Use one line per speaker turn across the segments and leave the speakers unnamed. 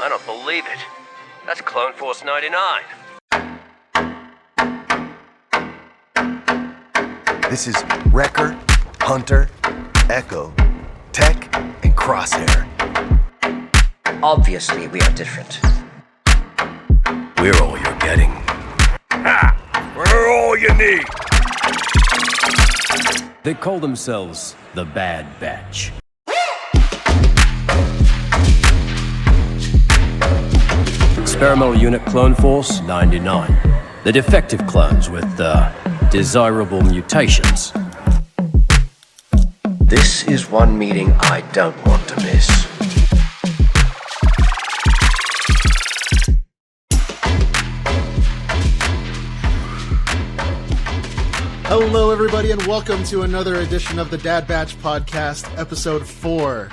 I don't believe it. That's Clone Force 99.
This is Wrecker, Hunter, Echo, Tech, and Crosshair.
Obviously, we are different.
We're all you're getting.
Ha! We're all you need!
They call themselves the Bad Batch. Experimental Unit Clone Force 99. The defective clones with desirable mutations.
This is one meeting I don't want to miss.
Hello, everybody, and welcome to another edition of the Dad Batch Podcast, Episode 4.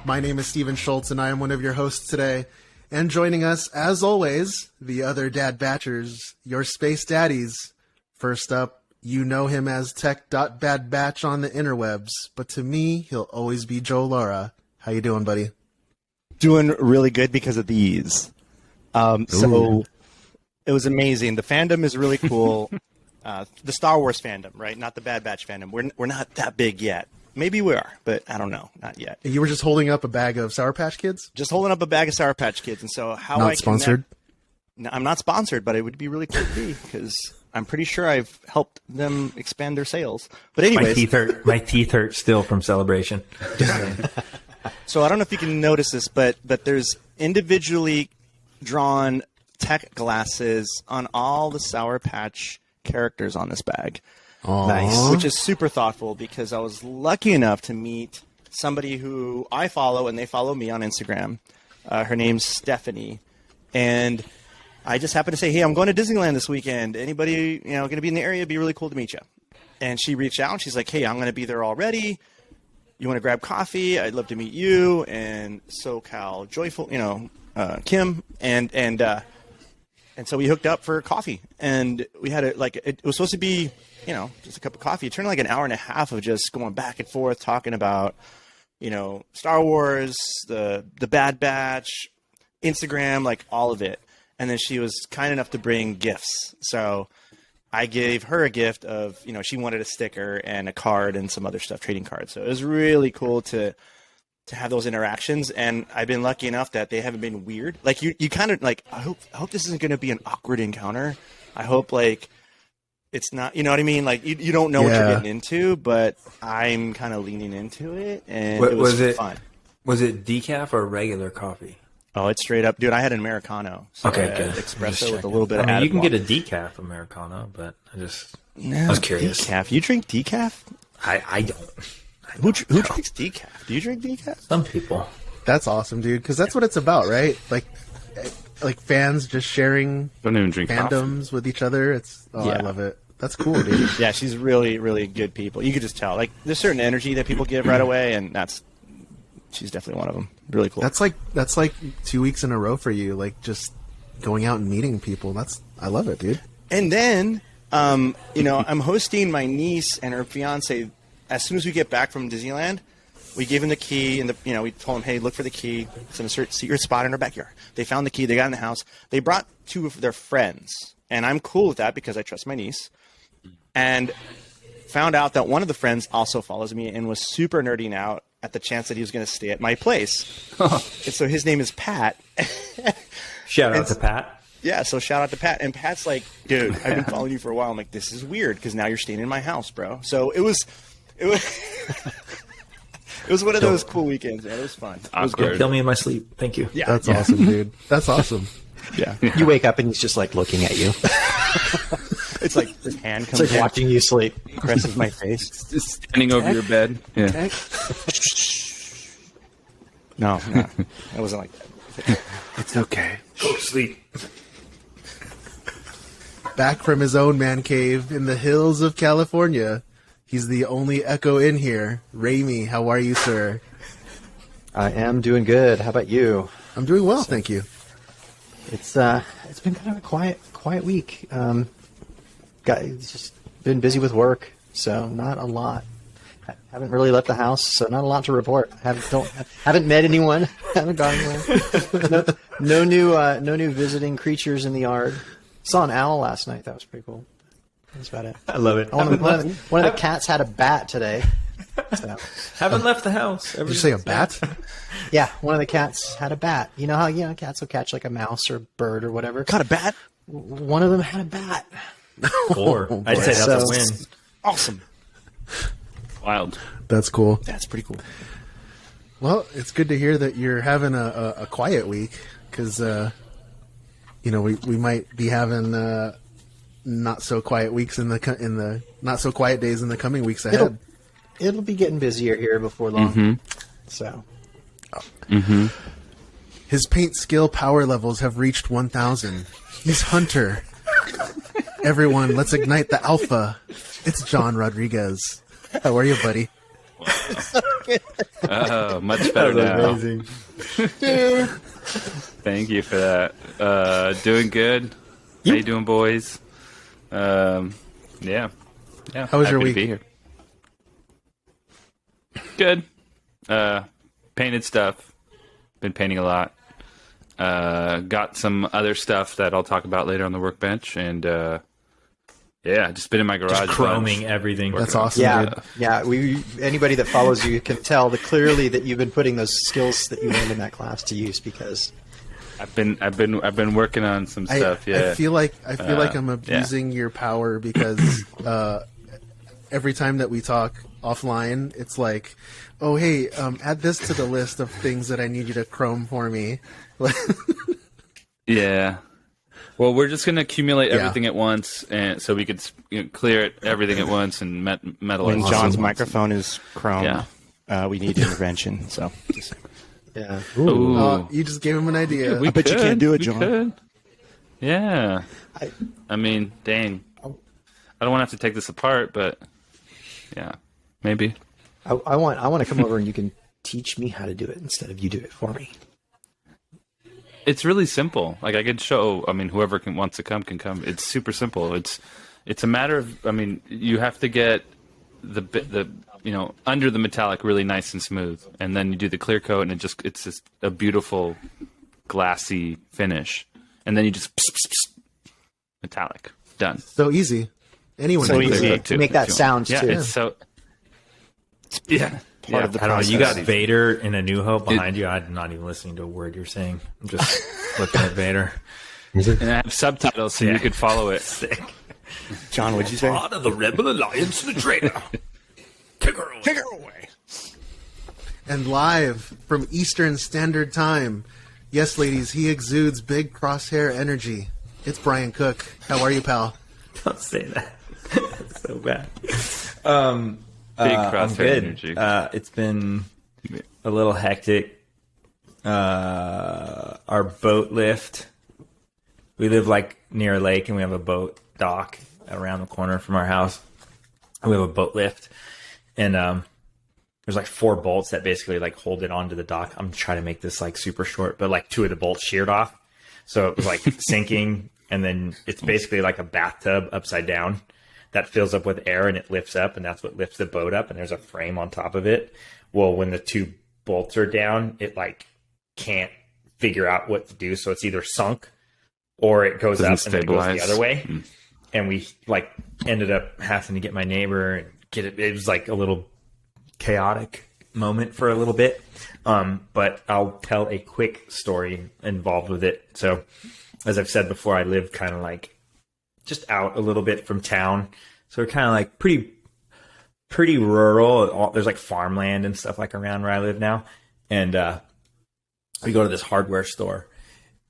My name is Steven Schultz, and I am one of your hosts today. And joining us, as always, the other Dad Batchers, your space daddies. First up, you know him as Tech.BadBatch on the interwebs, but to me, he'll always be Joe Lara. How you doing, buddy?
Doing really good because of these. So it was amazing. The fandom is really cool. The Star Wars fandom, right? Not the Bad Batch fandom. We're not that big yet. Maybe we are, but I don't know. Not yet.
You were just holding up a bag of Sour Patch Kids?
Just holding up a bag of Sour Patch Kids. And so how
Not sponsored?
No, I'm not sponsored, but it would be really cool to be because I'm pretty sure I've helped them expand their sales. But anyways.
My teeth hurt still from celebration.
So I don't know if you can notice this, but there's individually drawn tech glasses on all the Sour Patch characters on this bag.
Nice.
Which is super thoughtful because I was lucky enough to meet somebody who I follow and they follow me on Instagram. Her name's Stephanie. And I just happened to say, hey, I'm going to Disneyland this weekend. Anybody, going to be in the area? It'd be really cool to meet you. And she reached out and she's like, hey, I'm going to be there already. You want to grab coffee? I'd love to meet you and SoCal Joyful, Kim. And so we hooked up for coffee, and we had it was supposed to be, just a cup of coffee. It turned like an hour and a half of just going back and forth talking about, Star Wars, the Bad Batch, Instagram, like all of it. And then she was kind enough to bring gifts. So I gave her a gift of, she wanted a sticker and a card and some other stuff, trading cards. So it was really cool to have those interactions, and I've been lucky enough that they haven't been weird. Like you kind of like, I hope this isn't going to be an awkward encounter. I hope it's not, you know what I mean? Like you don't know what you're getting into, but I'm kind of leaning into it, and it was fun.
Was it decaf or regular coffee?
Oh, it's straight up, dude. I had an Americano. So
okay, good.
Espresso with a little bit of added
you can
water.
get a decaf Americano, but I was curious.
Decaf? You drink decaf?
I don't.
Who drinks decaf? Do you drink decaf?
Some people.
That's awesome, dude, because that's what it's about, right? Like fans just sharing
don't even drink
fandoms
coffee
with each other. I love it. That's cool, dude.
Yeah, she's really, really good people. You could just tell. Like, there's certain energy that people give right away, and she's definitely one of them. Really cool.
That's like 2 weeks in a row for you, like just going out and meeting people. I love it, dude.
And then, I'm hosting my niece and her fiance. As soon as we get back from Disneyland, we gave them the key, and we told them, hey, look for the key. It's in a certain secret spot in our backyard. They found the key. They got in the house. They brought 2 of their friends, and I'm cool with that because I trust my niece. And found out that one of the friends also follows me and was super nerding out at the chance that he was going to stay at my place. And so his name is Pat.
Shout out to Pat.
Yeah, so shout out to Pat. And Pat's like, dude, I've been following you for a while. I'm like, this is weird because now you're staying in my house, bro. So it was one of those cool weekends, man. It was fun. It was good.
Kill me in my sleep. Thank you.
Yeah,
That's awesome, dude. That's awesome.
Yeah.
You wake up and he's just like looking at you.
It's like his hand comes
It's like
in,
watching you sleep.
presses my face.
Just standing over your bed. Yeah.
No, it wasn't like that.
It's okay.
Go to sleep.
Back from his own man cave in the hills of California, he's the only Echo in here. Raimi, how are you, sir?
I am doing good. How about you?
I'm doing well, thank you.
It's been kind of a quiet week. It's just been busy with work, so not a lot. Haven't really left the house, so not a lot to report. Haven't met anyone. Haven't gone anywhere. No new visiting creatures in the yard. Saw an owl last night. That was pretty cool. That's about it.
I love it.
One of the cats had a bat today. So.
Haven't left the house.
Did you say a bat?
Yeah, one of the cats had a bat. You know how cats will catch like a mouse or bird or whatever.
Caught a bat?
One of them had a bat.
4. I'd say that's a win.
Awesome.
Wild.
That's cool.
That's pretty cool.
Well, it's good to hear that you're having a quiet week because, we might be having not so quiet weeks in the not so quiet days in the coming weeks ahead.
It'll be getting busier here before long.
Mm-hmm.
So.
Mm-hmm.
His paint skill power levels have reached 1,000. He's Hunter. Everyone, let's ignite the alpha. It's John Rodriguez. How are you, buddy?
Oh, much better now.
Amazing.
Thank you for that. Doing good. How you doing, boys? Yeah.
How was your
happy
week?
to be here. Good. Painted stuff. Been painting a lot. Got some other stuff that I'll talk about later on the workbench, and just been in my garage.
Just chroming everything.
That's awesome. Dude.
Yeah. Anybody that follows you can tell clearly that you've been putting those skills that you learned in that class to use because
I've been working on some stuff.
I feel like I'm abusing your power because every time that we talk offline, it's like, oh hey, add this to the list of things that I need you to chrome for me.
Yeah. Well, we're just going to accumulate everything at once, and so we could clear it everything at once and metal.
When
it
John's
once.
microphone is chrome, we need intervention. So,
yeah.
Ooh.
You just gave him an idea.
I bet you can't do it, John.
Could. Yeah. I mean, dang. I don't want to have to take this apart, but yeah, maybe.
I want to come over and you can teach me how to do it instead of you do it for me.
It's really simple. Like I could show. I mean, whoever wants to come can come. It's super simple. It's a matter of. I mean, you have to get the under the metallic really nice and smooth, and then you do the clear coat, and it's just a beautiful glassy finish, and then you just metallic done.
So easy. Anyone
So
can do
easy.
it.
To make that sound
Yeah,
too.
it's so. Yeah.
Part of the
I don't know.
process.
You got Vader in A New Hope behind you. I'm not even listening to a word you're saying. I'm just looking at Vader.
And I have subtitles so you could follow it.
Sick.
John, what'd you say?
Part of the Rebel Alliance, the traitor. Take her away.
Take her away.
And live from Eastern Standard Time. Yes, ladies, he exudes big crosshair energy. It's Brian Cook. How are you, pal?
Don't say that. That's so bad.
Big
I'm
crosshair
good.
energy.
It's been a little hectic. Our boat lift. We live like near a lake, and we have a boat dock around the corner from our house. We have a boat lift, and there's like 4 bolts that basically like hold it onto the dock. I'm trying to make this like super short, but like 2 of the bolts sheared off, so it was like sinking, and then it's basically like a bathtub upside down that fills up with air and it lifts up, and that's what lifts the boat up, and there's a frame on top of it. Well, when the 2 bolts are down, it like can't figure out what to do, so it's either sunk or it goes
Doesn't
up and then it goes
stabilize.
the other way. And we like ended up having to get my neighbor and get it. It was like a little chaotic moment for a little bit. But I'll tell a quick story involved with it. So as I've said before, I live kind of like just out a little bit from town. So we're kind of like pretty rural. There's like farmland and stuff like around where I live now. And we go to this hardware store,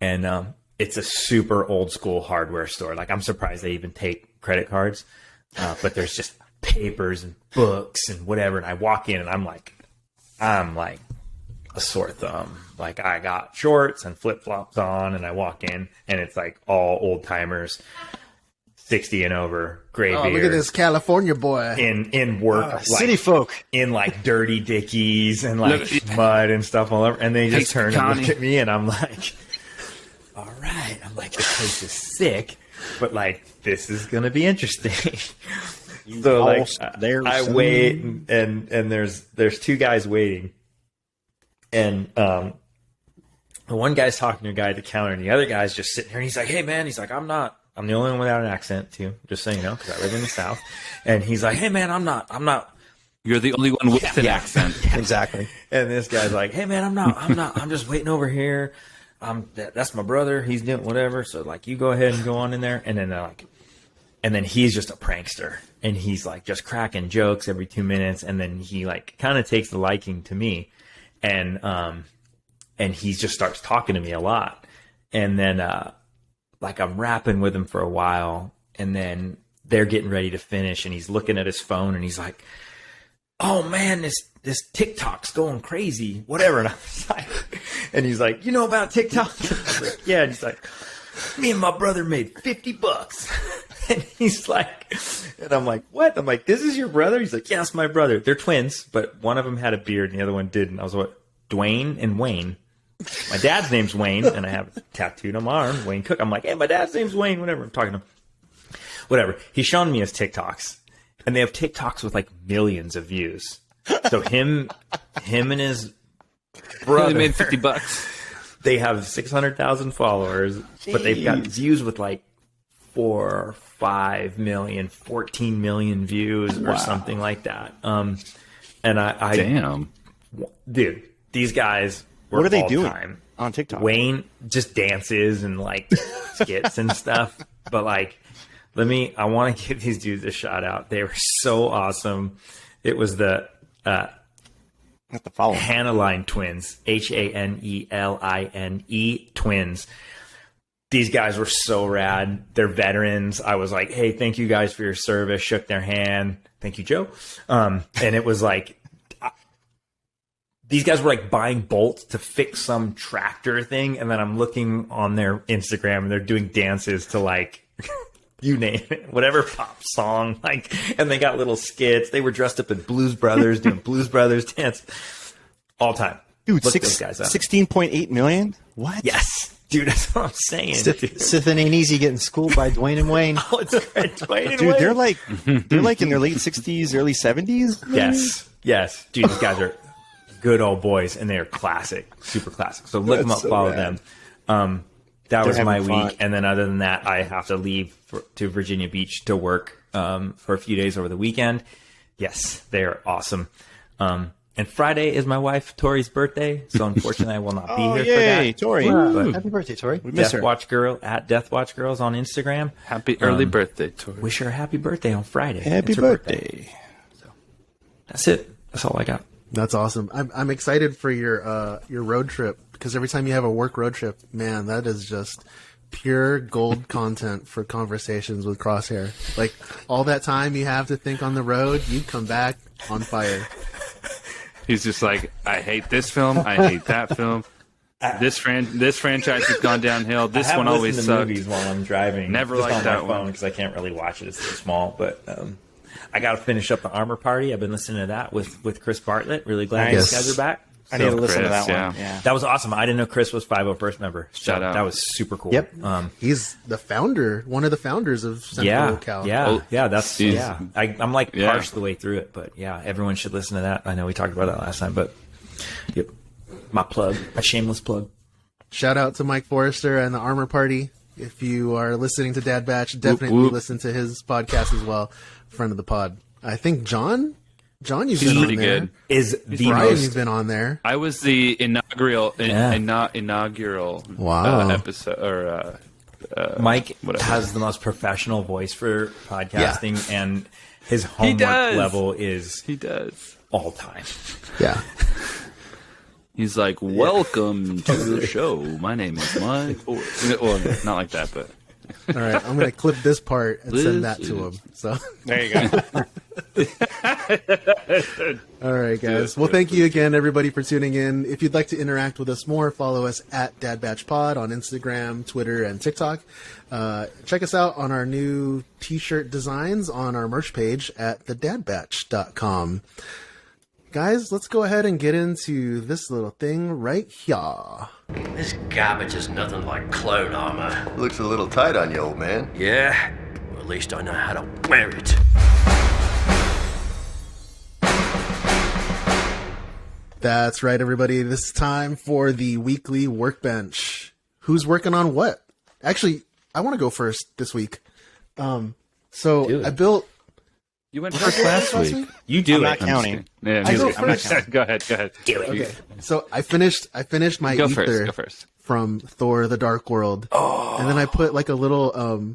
and it's a super old school hardware store. Like I'm surprised they even take credit cards, but there's just papers and books and whatever. And I walk in and I'm like a sore thumb. Like I got shorts and flip flops on, and I walk in and it's like all old timers, 60 and over, gray beard.
Look at this California boy.
In work, like,
City folk.
in like dirty dickies and like mud and stuff all over, and they just turn and look at me, and I'm like, all right. I'm like, this place is sick, but like this is gonna be interesting. So like I wait, and there's 2 guys waiting, and the one guy's talking to a guy at the counter, and the other guy's just sitting here, and he's like, hey, man, he's like, I'm the only one without an accent, too, just so you know, because I live in the South. And he's like, hey, man, I'm not.
You're the only one with an accent.
Exactly.
And this guy's like, hey, man, I'm not. I'm just waiting over here. That's my brother. He's doing whatever. So, like, you go ahead and go on in there. And then they're like, and then he's just a prankster. And he's, like, just cracking jokes every 2 minutes. And then he, like, kind of takes the liking to me. And he just starts talking to me a lot. And then, like, I'm rapping with him for a while. And then they're getting ready to finish. And he's looking at his phone. And he's like, oh, man, this TikTok's going crazy, whatever. And I was like, and he's like, you know about TikTok? I was like, yeah. And he's like, me and my brother made $50. And he's like, and I'm like, what? I'm like, this is your brother? He's like, yeah, it's my brother. They're twins, but one of them had a beard and the other one didn't. I was like, Dwayne and Wayne. My dad's name's Wayne, and I have it tattooed on my arm, Wayne Cook. I'm like, hey, my dad's name's Wayne, whatever. I'm talking to him. Whatever. He's showing me his TikToks. And they have TikToks with like millions of views. So him and his brother
They made $50.
They have 600,000 followers, but they've got views with like 4, 5 million, 14 million views or something like that. And I
Damn,
dude, these guys were
What are they
all
doing
time.
on TikTok?
Wayne just dances and like skits and stuff, but like. I want to give these dudes a shout out. They were so awesome. It was the Haneline twins, Haneline twins. These guys were so rad. They're veterans. I was like, hey, thank you guys for your service. Shook their hand. Thank you, Joe. And it was like, these guys were like buying bolts to fix some tractor thing. And then I'm looking on their Instagram and they're doing dances to like, you name it, whatever pop song, like, and they got little skits. They were dressed up as Blues Brothers, doing Blues Brothers dance all time.
Dude,
look those guys up.
16.8 million? What?
Yes, dude, that's what I'm saying.
Sith and Ain't Easy getting schooled by Dwayne and Wayne.
Oh, it's great, Dwayne and
Dude,
Wayne.
they're like in their late 60s, early 70s. Maybe?
Yes, dude, these guys are good old boys, and they are classic, super classic. So look them up,
so
follow
rad.
them. That was my
having fun.
week, and then other than that, I have to leave to Virginia Beach to work for a few days over the weekend. Yes, they are awesome. And Friday is my wife Tori's birthday, so unfortunately I will not be here for that.
Tori.
But
Happy birthday, Tori.
We miss her.
Deathwatch Girl at Deathwatch Girls on Instagram.
happy early birthday, Tori.
Wish her a happy birthday on Friday.
Happy
It's her
birthday.
That's it. That's all I got.
That's awesome. I'm excited for your road trip, because every time you have a work road trip, man, that is just pure gold content for conversations with Crosshair. Like, all that time you have to think on the road, you come back on fire.
He's just like, I hate this film. I hate that film. This franchise has gone downhill. This
I have
one always
listened to
sucked.
movies while I'm driving.
Never
just
liked
on
that
my
one.
phone because I can't really watch it. It's too small. But I got to finish up the Armor Party. I've been listening to that with Chris Bartlett. Really glad
Nice.
you guys are back.
I need to
So
listen to
Chris,
that one.
yeah.
Yeah.
That was awesome. I didn't know Chris was 501st member. So
Shout out.
That was super cool.
Yep.
Um,
He's the founder, one of the founders of Central
yeah,
Cal.
yeah. That's
Jeez.
yeah. I'm like
Yeah.
partial the way through it, but yeah, everyone should listen to that. I know we talked about that last time, but yep. My plug, my shameless plug.
Shout out to Mike Forrester and the Armor Party. If you are listening to Dad Batch, definitely
whoop.
listen to his podcast as well. Friend of the pod. I think John, you've
He's
been on
pretty
there.
good.
Is the
Brian,
most
you've been on there.
I was the inaugural
Wow.
episode or
Mike
whatever.
has the most professional voice for podcasting, and his homework
does.
level is
he does.
all time.
Yeah.
He's like, welcome to the show. My name is Mike. Well, not like that, but
All right. I'm going to clip this part and send that to him. So,
There you go.
all right, guys. Well, thank you again, everybody, for tuning in. If you'd like to interact with us more, follow us at Dad Batch Pod on Instagram, Twitter, and TikTok. Check us out on our new t-shirt designs on our merch page at thedadbatch.com. Guys, let's go ahead and get into this little thing right here.
This garbage is nothing like clone armor.
Looks a little tight on you, old man.
Yeah? Well, at least I know how to wear it.
That's right, everybody. This is time for the weekly Workbench. Who's working on what? Actually, I want to go first this week. So I built.
You went first last week.
You do
I'm
it.
not counting.
Yeah,
I go
I'm not
first.
counting. Go ahead.
Do it.
Okay. So I finished my
Go
ether
first.
from Thor: The Dark World, and then I put like a little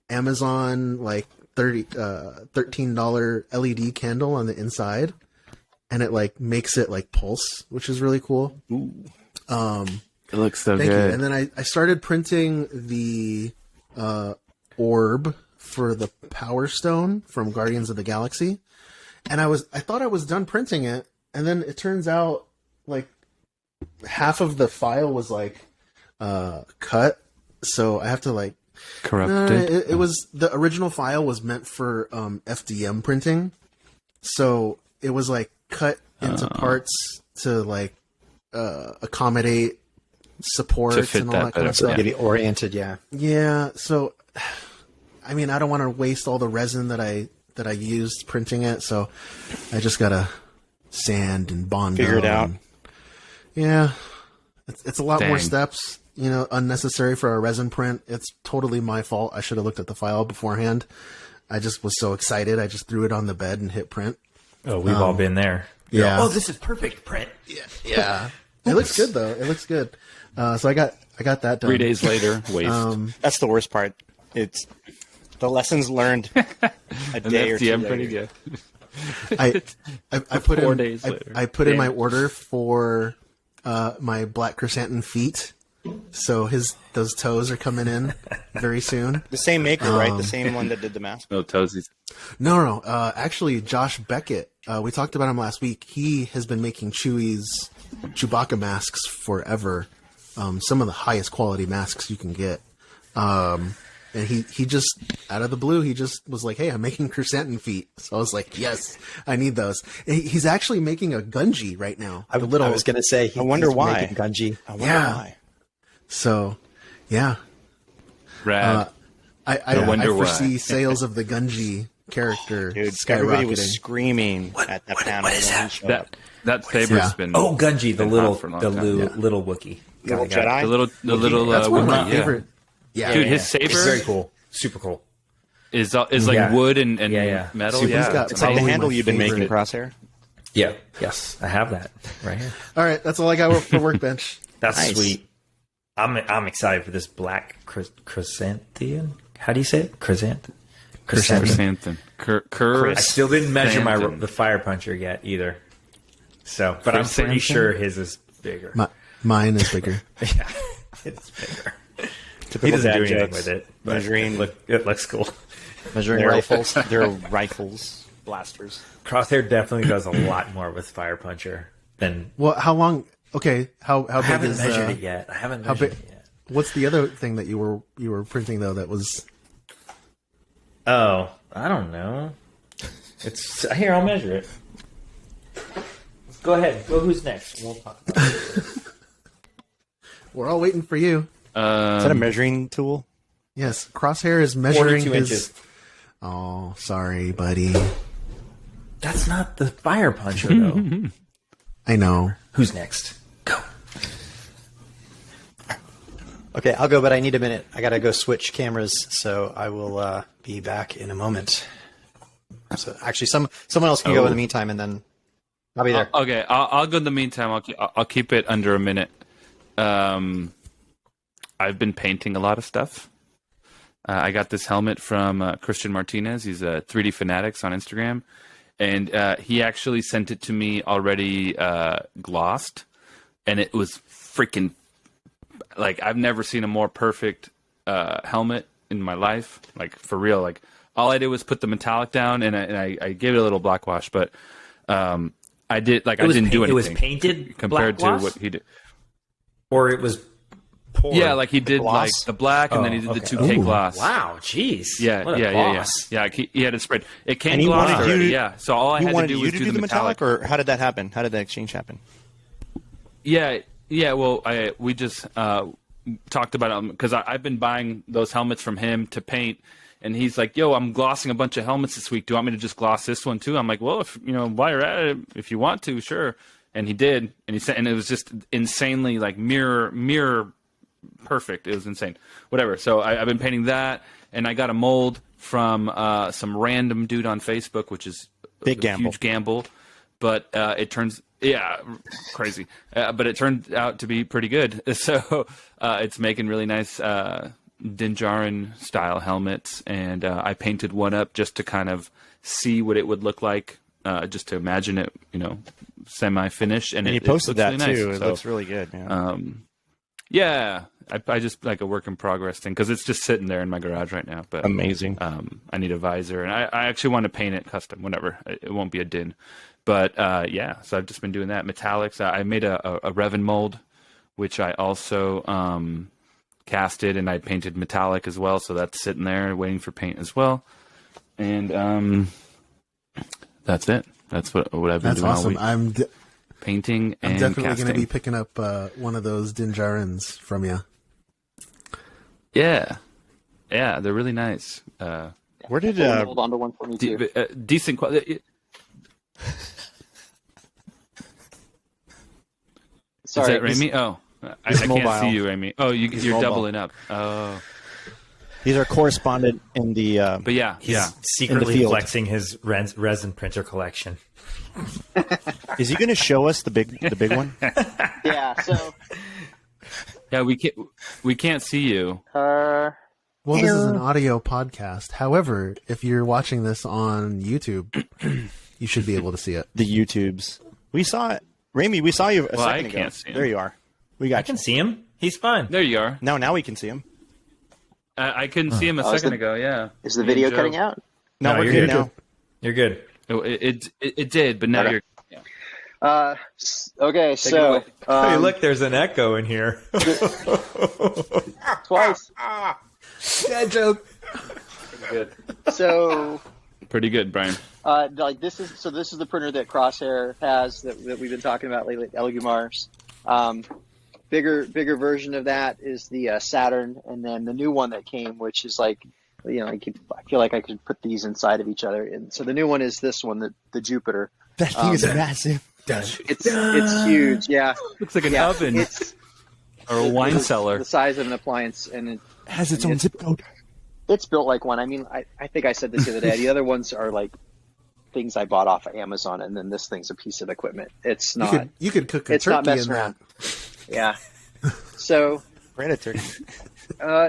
Amazon like $13 LED candle on the inside, and it like makes it like pulse, which is really cool.
It looks so
Thank you.
good.
And then I started printing the orb for the Power Stone from Guardians of the Galaxy, and I thought I was done printing it, and then it turns out like half of the file was like cut, so I have to like
Corrupted.
it was the original file was meant for FDM printing, so it was like cut into parts to like accommodate support
To fit
and all
that
that kind of
better,
stuff.
Get it oriented, yeah.
Yeah, so I mean, I don't want to waste all the resin that I used printing it, so I just gotta sand and bond
Figure it out.
Yeah, it's a lot more
Dang.
steps, unnecessary for a resin print. It's totally my fault. I should have looked at the file beforehand. I just was so excited. I just threw it on the bed and hit print.
Oh, we've all been there.
Yeah.
Oh, this is perfect print.
Yeah. It looks good though. It looks good. So I got that done.
3 days later, waste.
That's the worst part. It's the lessons learned a
And
day or
that's
two
pretty
later.
good.
I put
4
in
days later.
I put in
Damn.
my order for my black chrysanthemum feet. So those toes are coming in very soon.
The same maker, right? The same one that did the mask.
No toesies.
No. Actually, Josh Beckett. We talked about him last week. He has been making Chewie's Chewbacca masks forever. Some of the highest quality masks you can get. And he just, out of the blue, he just was like, hey, I'm making chrysanthemum feet. So I was like, yes, I need those. And he's actually making a Gunji right now.
I was going to say,
I wonder
he's
why.
making Gunji.
I wonder
Yeah.
why.
So, yeah.
Rad.
I
wonder
foresee
why.
sales of the Gunji character
Dude, everybody was
skyrocketing.
screaming at that panel.
what is
when he
that?
showed up.
that saber's
Yeah.
been.
Oh, Gunji, the
been
little,
hot for a long
the
time.
little Wookiee.
Little
Got it.
Jedi?
The little.
That's one of my
Wookiee,
favorite. Yeah.
Dude, his
It's
saber
very cool. Super cool.
is like
Yeah.
wood and
Yeah.
metal.
Super-
Yeah,
got
It's like the
Probably
handle
my
you've been making,
favorite.
Crosshair.
Yeah. Yes, I have that right here.
All right, that's all I got for Workbench.
That's
Nice.
sweet. I'm excited for this black chrysanthemum. How do you say it? Chrysanthemum.
Chrysanthemum.
I still didn't measure
Chrysanthemum.
the fire puncher yet either. So, but I'm pretty
Chrysanthemum?
sure his is bigger.
Mine is bigger.
Yeah, it's bigger.
Typical
He doesn't
dad
do anything
jokes.
with it. But
Measuring-
it looks cool.
Measuring rifles.
They're rifles, blasters.
Crosshair definitely does a lot more with fire puncher than.
Well, how long? Okay, how
I
big
haven't
is
measured it yet. I haven't
how
measured
big?
it yet.
What's the other thing that you were printing though? That was
Oh, I don't know. It's here. I'll measure it. Go ahead. Go. Who's next? We'll talk about it.
we're all waiting for you.
Is that a measuring tool?
Yes, Crosshair is measuring
42
his.
inches.
Oh, sorry, buddy.
That's not the fire puncher, though.
I know.
Who's next? Go.
Okay, I'll go, but I need a minute. I got to go switch cameras, so I will be back in a moment. So actually, someone else can go in the meantime, and then I'll be there.
Okay, I'll go in the meantime. I'll keep it under a minute. I've been painting a lot of stuff. I got this helmet from Christian Martinez. He's a 3D Fanatics on Instagram. And he actually sent it to me already glossed. And it was freaking... Like, I've never seen a more perfect helmet in my life. Like, for real. Like, all I did was put the metallic down, and I gave it a little black wash. But I did... Like, I didn't do anything.
It was painted
compared
black
to
gloss?
what he did.
Or it was poured.
Yeah, like he did
gloss?
like the black, and then he did the 2K gloss.
Wow, jeez.
Yeah,
What a
yeah.
boss.
Yeah, he had it spread. It came
And he
glossed
wanted you
already,
to-
yeah. So all I
You
had to
wanted
do
you
was
to
do the metallic.
or how did that happen? How did the exchange happen?
Yeah. Well, we just talked about it because I've been buying those helmets from him to paint, and he's like, "Yo, I'm glossing a bunch of helmets this week. Do you want me to just gloss this one too?" I'm like, "Well, if while you're at it, if you want to, sure." And he did, and he said, and it was just insanely like mirror perfect. It was insane. Whatever. So I've been painting that, and I got a mold from some random dude on Facebook, which is
Big gamble.
huge gamble. But it turns, crazy. But it turned out to be pretty good. So it's making really nice Dinjarin style helmets, and I painted one up just to kind of see what it would look like, just to imagine it, semi-finished. And
you
it
posted
looks
that
really
too.
nice.
It
So,
looks really good. Man.
yeah, I just like a work in progress thing because it's just sitting there in my garage right now. But
Amazing.
I need a visor, and I actually want to paint it custom. Whatever, it won't be a din. But so I've just been doing that. Metallics. I made a Revan mold, which I also casted, and I painted metallic as well. So that's sitting there waiting for paint as well. And that's it. That's what I've been
That's
doing
awesome.
all week. Painting and
I'm definitely
casting.
going to be picking up one of those Dinjarins from you.
Yeah, they're really nice.
Where did
hold on to one for me too?
Decent quality.
Sorry,
Is that Rami? Oh, I can't
mobile.
see you, Rami. Oh, you're
mobile.
doubling up. Oh,
these are correspondent in the?
but yeah,
He's
yeah.
secretly
field.
flexing his resin printer collection.
Is he going to show us the big one?
Yeah. So,
Yeah, we can't see you.
Well, this is an audio podcast. However, if you're watching this on YouTube, you should be able to see it.
The YouTubes. We saw it. Rami, we saw you a
Well, I
second ago.
can't see him.
There you are. We got
I can
you.
see him. He's fine.
There you are.
Now we can see him.
I couldn't see him a
is
second
the-
ago. Yeah.
is the
Me
video
and Joe.
cutting out?
No,
No,
we're
you're
good
good.
now.
You're good.
Oh, it did, but now
Okay.
you're.
Okay, so
Hey, look, there's an echo in here.
twice.
Dad joke.
Good.
So,
Pretty good, Brian.
this is the printer that Crosshair has that we've been talking about lately, Elegoo Mars. Bigger version of that is the Saturn, and then the new one that came, which is like, I feel like I could put these inside of each other. And so the new one is this one, the Jupiter.
That thing is massive.
It's huge, yeah.
Looks like an
Yeah,
oven
it's
or a wine cellar.
the size of an appliance, and it
Has its own zip code.
it's built like one. I mean, I think I said this the other day. The other ones are like things I bought off of Amazon, and then this thing's a piece of equipment. It's not.
You could cook a
It's not
turkey
messing
in
around.
that.
Yeah. So
Predator.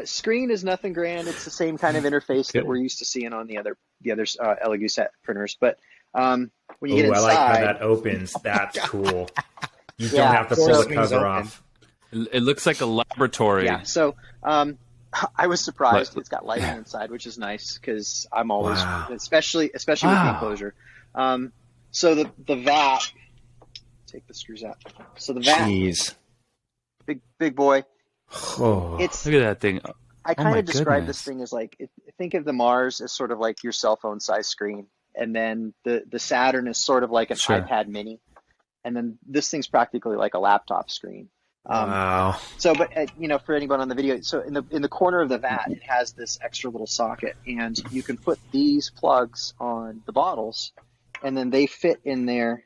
screen is nothing grand. It's the same kind of interface that we're used to seeing on the other Elegoo set printers. But when you get
Ooh, I like how
inside,
that opens. That's cool. You
Yeah,
don't have to
so-
pull the
Swings
cover
open.
off.
It looks like a laboratory.
yeah. So I was surprised it's got lighting inside, which is nice because I'm always, especially with the enclosure. So the vat. Take the screws out. So the vat,
Jeez.
big boy.
Whoa.
It's
Look at that thing.
I kind
my
of describe
goodness.
this thing as like think of the Mars as sort of like your cell phone size screen, and then the Saturn is sort of like an
Sure.
iPad Mini, and then this thing's practically like a laptop screen.
Wow.
So, but for anyone on the video, so in the corner of the vat, it has this extra little socket, and you can put these plugs on the bottles, and then they fit in there,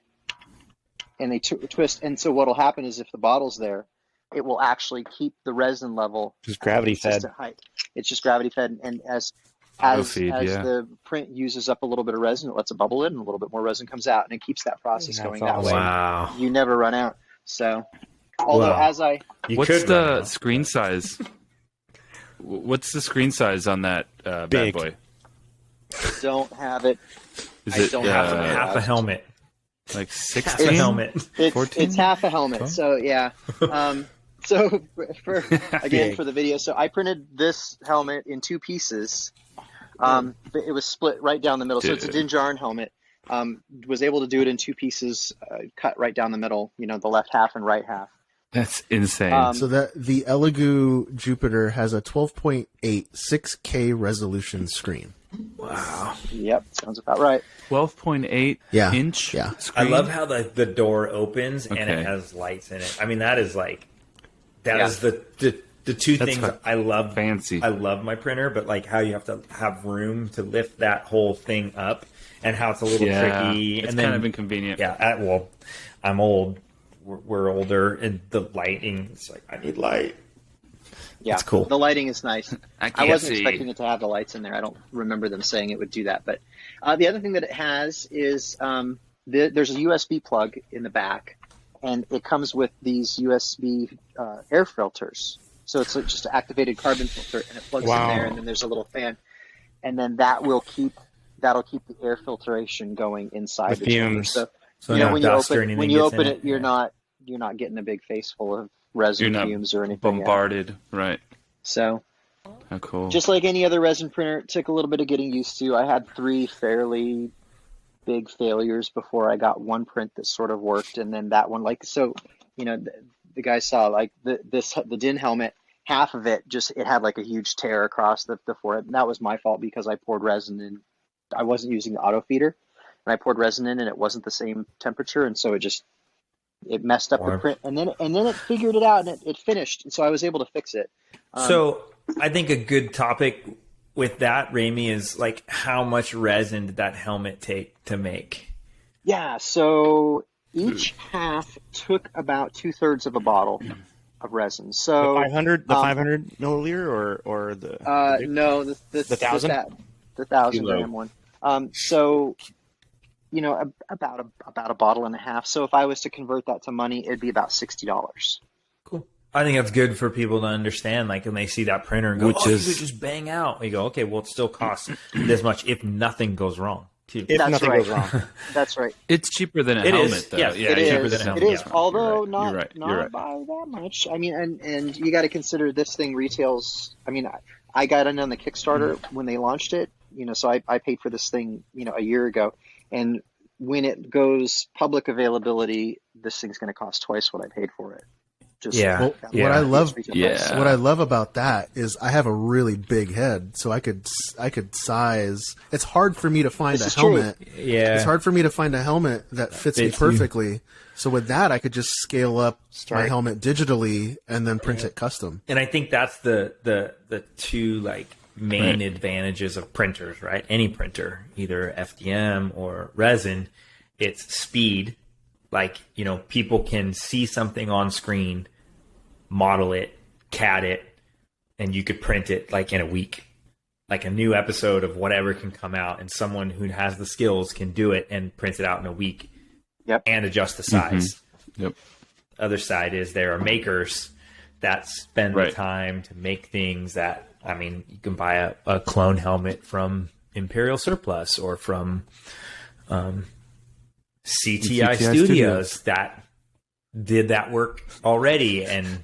and they twist. And so what'll happen is if the bottle's there, it will actually keep the resin level
Just gravity fed.
consistent height. It's just gravity fed, and as
feed, yeah.
the print uses up a little bit of resin, it lets a bubble in, and a little bit more resin comes out, and it keeps that process going that way.
Wow.
You never run out. So, although
Wow.
as I
You
What's
could run
the
out.
screen size? What's the screen size on that bad
Big.
boy?
don't have it,
Is
I
it
don't have it.
half a helmet?
like
Half a
16?
helmet.
it's
14?
it's half a helmet. So yeah. So for again
Big.
for the video, so I printed this helmet in two pieces. But it was split right down the middle. So it's a
Dude.
Dinjarin helmet. Was able to do it in two pieces, cut right down the middle. The left half and right half.
That's insane.
So that the Elegoo Jupiter has a 12.8 6K resolution screen.
Yep, sounds about right.
12.8
Yeah,
inch
yeah.
I
screen.
love how the door opens and
Okay.
it has lights in it. I mean, that is like that
Yeah.
is the two
That's
things
fa-
I love.
fancy.
I love my printer, but like how you have to have room to lift that whole thing up, and how it's a little
Yeah,
tricky.
it's
and then,
kind of inconvenient.
Yeah, well, I'm old, we're older and the lighting. It's like, I need light.
Yeah,
it's cool.
The lighting is nice.
I
wasn't expecting it to have the lights in there. I don't remember them saying it would do that. But the other thing that it has is there's a USB plug in the back, and it comes with these USB air filters. So it's just an activated carbon filter, and it plugs in there, and then there's a little fan, and then that'll keep the air filtration going inside the chamber. So when you open it, you're not getting a big face full of resin fumes or anything.
Bombarded, right?
So,
how cool!
Just like any other resin printer, it took a little bit of getting used to. I had 3 fairly big failures before I got one print that sort of worked, and then that one, the guy saw the Din helmet. Half of it it had like a huge tear across the forehead. And that was my fault because I poured resin in. I wasn't using the auto feeder, and I poured resin in, and it wasn't the same temperature, and so it messed up the print. And then it figured it out, and it finished, and so I was able to fix it.
So I think a good topic with that, Ramey, is like how much resin did that helmet take to make?
Yeah, so each half took about 2/3 of a bottle of resin. So
the 500 milliliter or the
no, the 1,000, the 1,000 gram one. So about a bottle and a half. So if I was to convert that to money, it'd be about $60.
Cool. I think that's good for people to understand. Like when they see that printer and go, you could just bang out. You go, okay, well, it still costs this much if nothing goes wrong.
If nothing goes wrong.
That's right.
It's cheaper than a helmet, though.
Yeah,
it is.
Cheaper than a helmet. It is, although not
right.
by that much. I mean, and you got to consider this thing retails. I mean, I got in on the Kickstarter when they launched it. So I paid for this thing, a year ago, and when it goes public availability, this thing's going to cost twice what I paid for it.
What I love about that is I have a really big head, so I could size. It's hard for me to find a helmet.
Yeah,
it's hard for me to find a helmet that fits me perfectly. So with that, I could just scale up my helmet digitally and then print it custom.
And I think that's the two main advantages of printers, right? Any printer, either FDM or resin, it's speed. People can see something on screen, model it, CAD it, and you could print it in a week. Like a new episode of whatever can come out, and someone who has the skills can do it and print it out in a week.
Yep.
And adjust the size.
Mm-hmm. Yep.
Other side is there are makers that spend the time to make things that, you can buy a clone helmet from Imperial Surplus or from CTI Studios that did that work already, and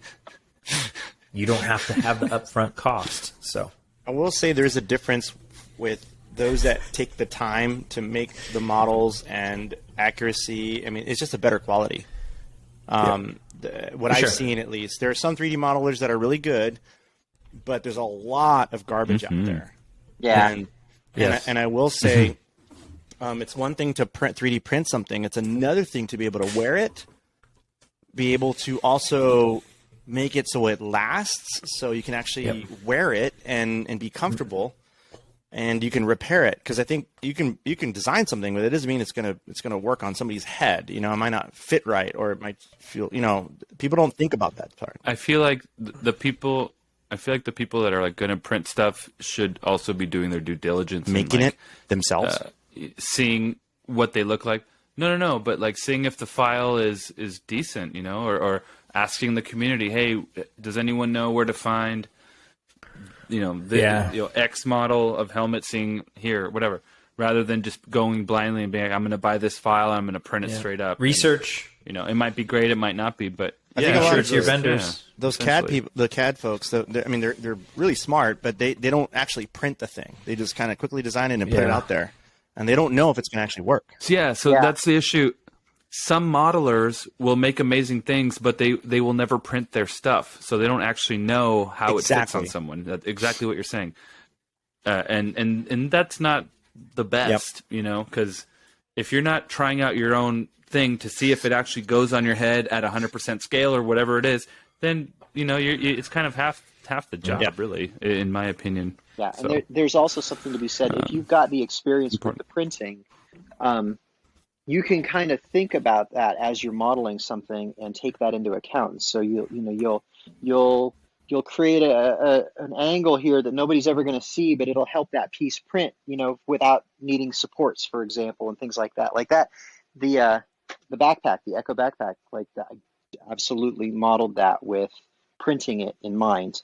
you don't have to have the upfront cost. So
I will say there's a difference with those that take the time to make the models and accuracy. I mean, it's just a better quality. What I've seen, at least, there are some 3D modelers that are really good, but there's a lot of garbage out there.
Yeah.
And I will say, it's one thing to 3D print something. It's another thing to be able to wear it, be able to also make it so it lasts, so you can actually wear it and be comfortable, and you can repair it. Because I think you can design something, but it doesn't mean it's gonna work on somebody's head. It might not fit right, or it might feel. People don't think about that part.
I feel like the people that are going to print stuff should also be doing their due diligence,
making it themselves,
seeing what they look like. No, but seeing if the file is decent, or asking the community, hey, does anyone know where to find, X model of helmet, seeing here, whatever, rather than just going blindly and being like, I'm going to buy this file, and I'm going to print it straight up.
Research.
And, it might be great, it might not be, but
I think a lot of
your vendors.
Those CAD people, the CAD folks, they're really smart, but they don't actually print the thing. They just kind of quickly design it and put it out there. And they don't know if it's going to actually work.
So that's the issue. Some modelers will make amazing things, but they will never print their stuff. So they don't actually know how it fits on someone. That's exactly what you're saying. And that's not the best, because if you're not trying out your own thing to see if it actually goes on your head at 100% scale or whatever it is, then, it's kind of half the job, really, in my opinion.
Yeah, and there's also something to be said. If you've got the experience with the printing, you can kind of think about that as you're modeling something and take that into account. And so you'll create an angle here that nobody's ever going to see, but it'll help that piece print, without needing supports, for example, and things like that. Like that, the backpack, the Echo backpack, like that, I absolutely modeled that with printing it in mind,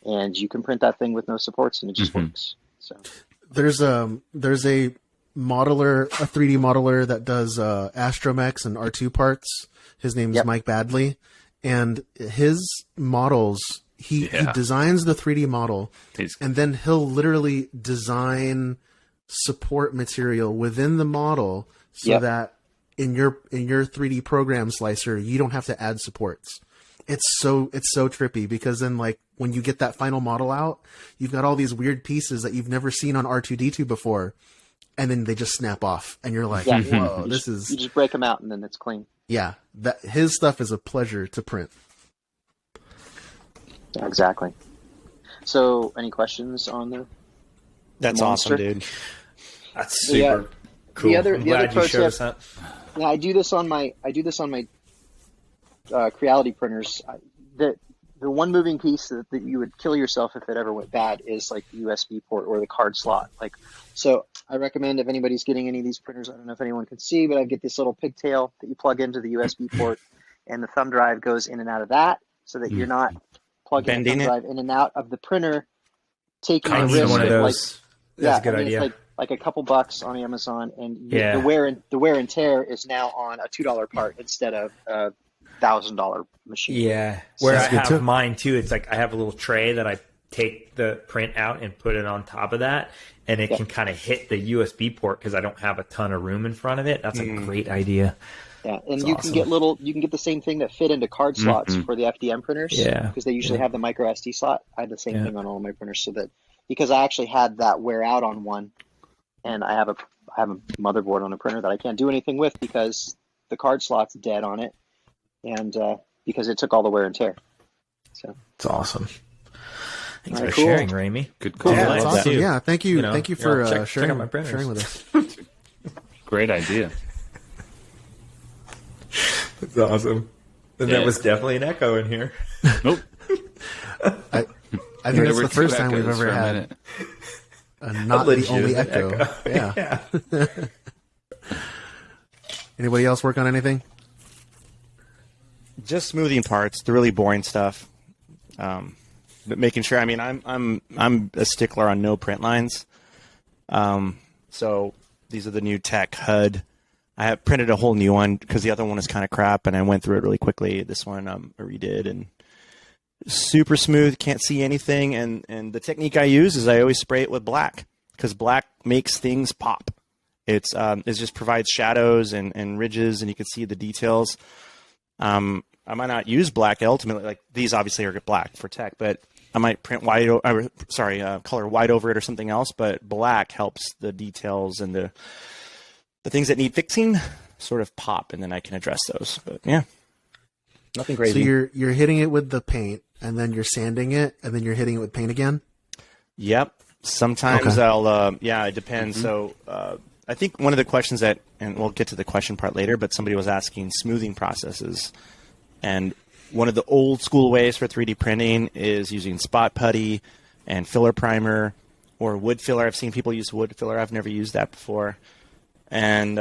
and you can print that thing with no supports, and it just works. So
there's a modeler, a 3D modeler that does Astromechs and R2 parts. His name is Mike Badley, and his models, he designs the 3D model, and then he'll literally design support material within the model so that in your 3D program slicer, you don't have to add supports. It's so trippy, because then, like, when you get that final model out, you've got all these weird pieces that you've never seen on R2D2 before, and then they just snap off, and you're like, whoa, you
just break them out, and then it's clean.
Yeah, his stuff is a pleasure to print.
Yeah, exactly. So, any questions on the?
That's awesome, dude.
That's super cool. I'm glad you showed us that.
Yeah, I do this on my Creality printers. The one moving piece that you would kill yourself if it ever went bad is like the USB port or the card slot. So I recommend, if anybody's getting any of these printers, I don't know if anyone can see, but I get this little pigtail that you plug into the USB port, and the thumb drive goes in and out of that, so that you're not plugging the thumb drive in and out of the printer, taking the risk
one of
of
those. That's a good idea.
It's like a couple bucks on Amazon, and the wear and tear is now on a $2 part instead of a $1,000 machine.
Yeah, where I have mine too. It's like I have a little tray that I take the print out and put it on top of that, and it can kind of hit the USB port because I don't have a ton of room in front of it. That's a great idea.
Yeah, and you can get the same thing that fit into card slots for the FDM printers. Yeah, because they usually have the micro SD slot. I had the same thing on all of my printers, so that because I actually had that wear out on one, and I have a motherboard on a printer that I can't do anything with because the card slot's dead on it, and because it took all the wear and tear. So
it's awesome. Thanks for sharing, Ramey.
Good call.
Yeah, that's awesome. Yeah, thank you for sharing with us.
Great idea.
That's awesome. And that was definitely an echo in here.
Nope.
I think it's the first time we've ever had not the only echo. Yeah. Anybody else work on anything?
Just smoothing parts, the really boring stuff. But making sure. I mean, I'm a stickler on no print lines. So these are the new Tech HUD. I have printed a whole new one because the other one is kind of crap, and I went through it really quickly. This one I redid, and super smooth, can't see anything. And the technique I use is I always spray it with black because black makes things pop. It just provides shadows and ridges, and you can see the details. I might not use black ultimately. Like these obviously are black for Tech, but I might print color white over it or something else. But black helps the details and the things that need fixing sort of pop, and then I can address those. But yeah, nothing crazy.
So you're hitting it with the paint, and then you're sanding it, and then you're hitting it with paint again?
Yep. Sometimes I'll, it depends. So I think one of the questions and we'll get to the question part later, but somebody was asking smoothing processes. And one of the old school ways for 3D printing is using spot putty and filler primer or wood filler. I've seen people use wood filler. I've never used that before. And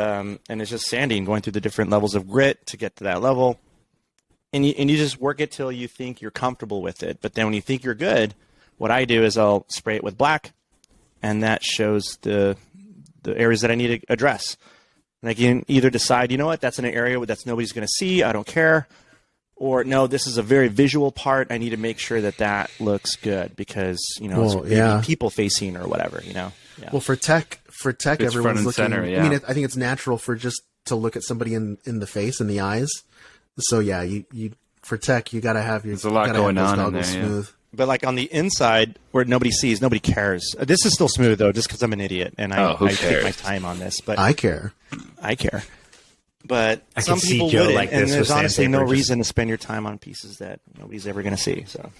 it's just sanding, going through the different levels of grit to get to that level. And you just work it till you think you're comfortable with it. But then when you think you're good, what I do is I'll spray it with black, and that shows the areas that I need to address. And I can either decide, you know what, that's an area that's nobody's going to see, I don't care. Or, no, this is a very visual part, I need to make sure that looks good because, it's people facing or whatever, Yeah.
Well, for tech,
it's
everyone's looking.
Center, yeah.
I mean, I think it's natural for just to look at somebody in the face, in the eyes. So yeah, you for tech, you got to have your.
There's a lot going on in there.
Smooth.
But like on the inside, where nobody sees, nobody cares. This is still smooth though, just because I'm an idiot and I take my time on this. But
I care.
But some people wouldn't, like and there's honestly no reason to spend your time on pieces that nobody's ever going to see. So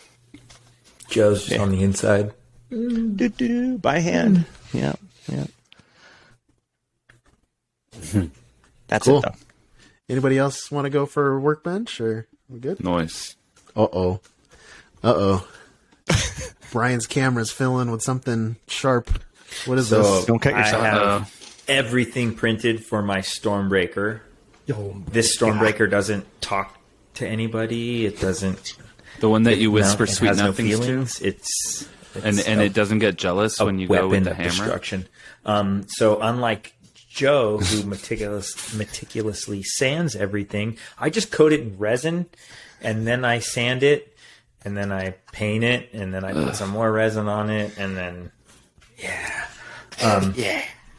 Joe's just on the inside.
By hand. Yeah. That's
Cool.
it, though.
Anybody else want to go for Workbench, or we good?
Noise.
Uh oh. Brian's camera's filling with something sharp. What is this?
Don't cut
I
yourself.
have everything printed for my Stormbreaker. This Stormbreaker doesn't talk to anybody. It doesn't.
The one that you
No,
whisper
it
sweet
has no
nothings to?
feelings. It's
And it doesn't get jealous when you go with the
of
hammer?
destruction. So unlike Joe, who meticulously sands everything, I just coat it in resin, and then I sand it, and then I paint it, and then I put some more resin on it, and then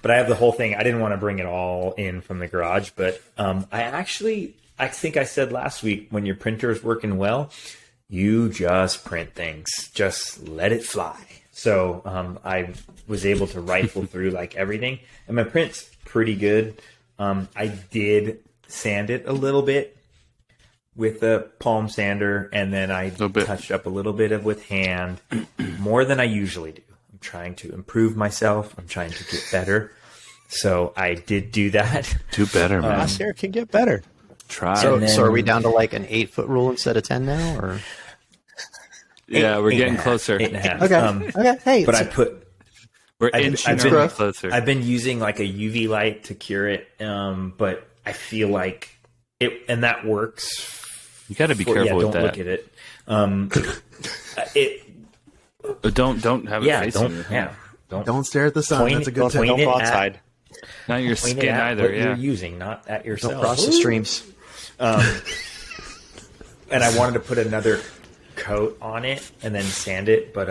But I have the whole thing. I didn't want to bring it all in from the garage, but I think I said last week, when your printer is working well, you just print things. Just let it fly. So I was able to rifle through like everything, and my print's pretty good. I did sand it a little bit with a palm sander, and then I touched up a little bit of with hand, more than I usually do. I'm trying to improve myself. I'm trying to get better. So I did do that.
Do better, man.
Last year can get better.
Try.
So are we down to like an 8-foot rule instead of 10 now, or?
Yeah, we're getting closer.
8.5.
Okay. Okay. Hey,
But
We're
I've
inching
been-
our way closer.
I've been using like a UV light to cure it, but I feel like it, and that works.
You got to be careful with
don't
that.
look at it.
Don't have it facing your hand.
Don't stare at the sun.
Point-
That's a good
don't
tip.
point
don't
it
go
at-
outside.
Not your
Point it
skin
at
either,
what
yeah.
you're using, not at yourself.
don't cross the streams.
And I wanted to put another coat on it and then sand it, but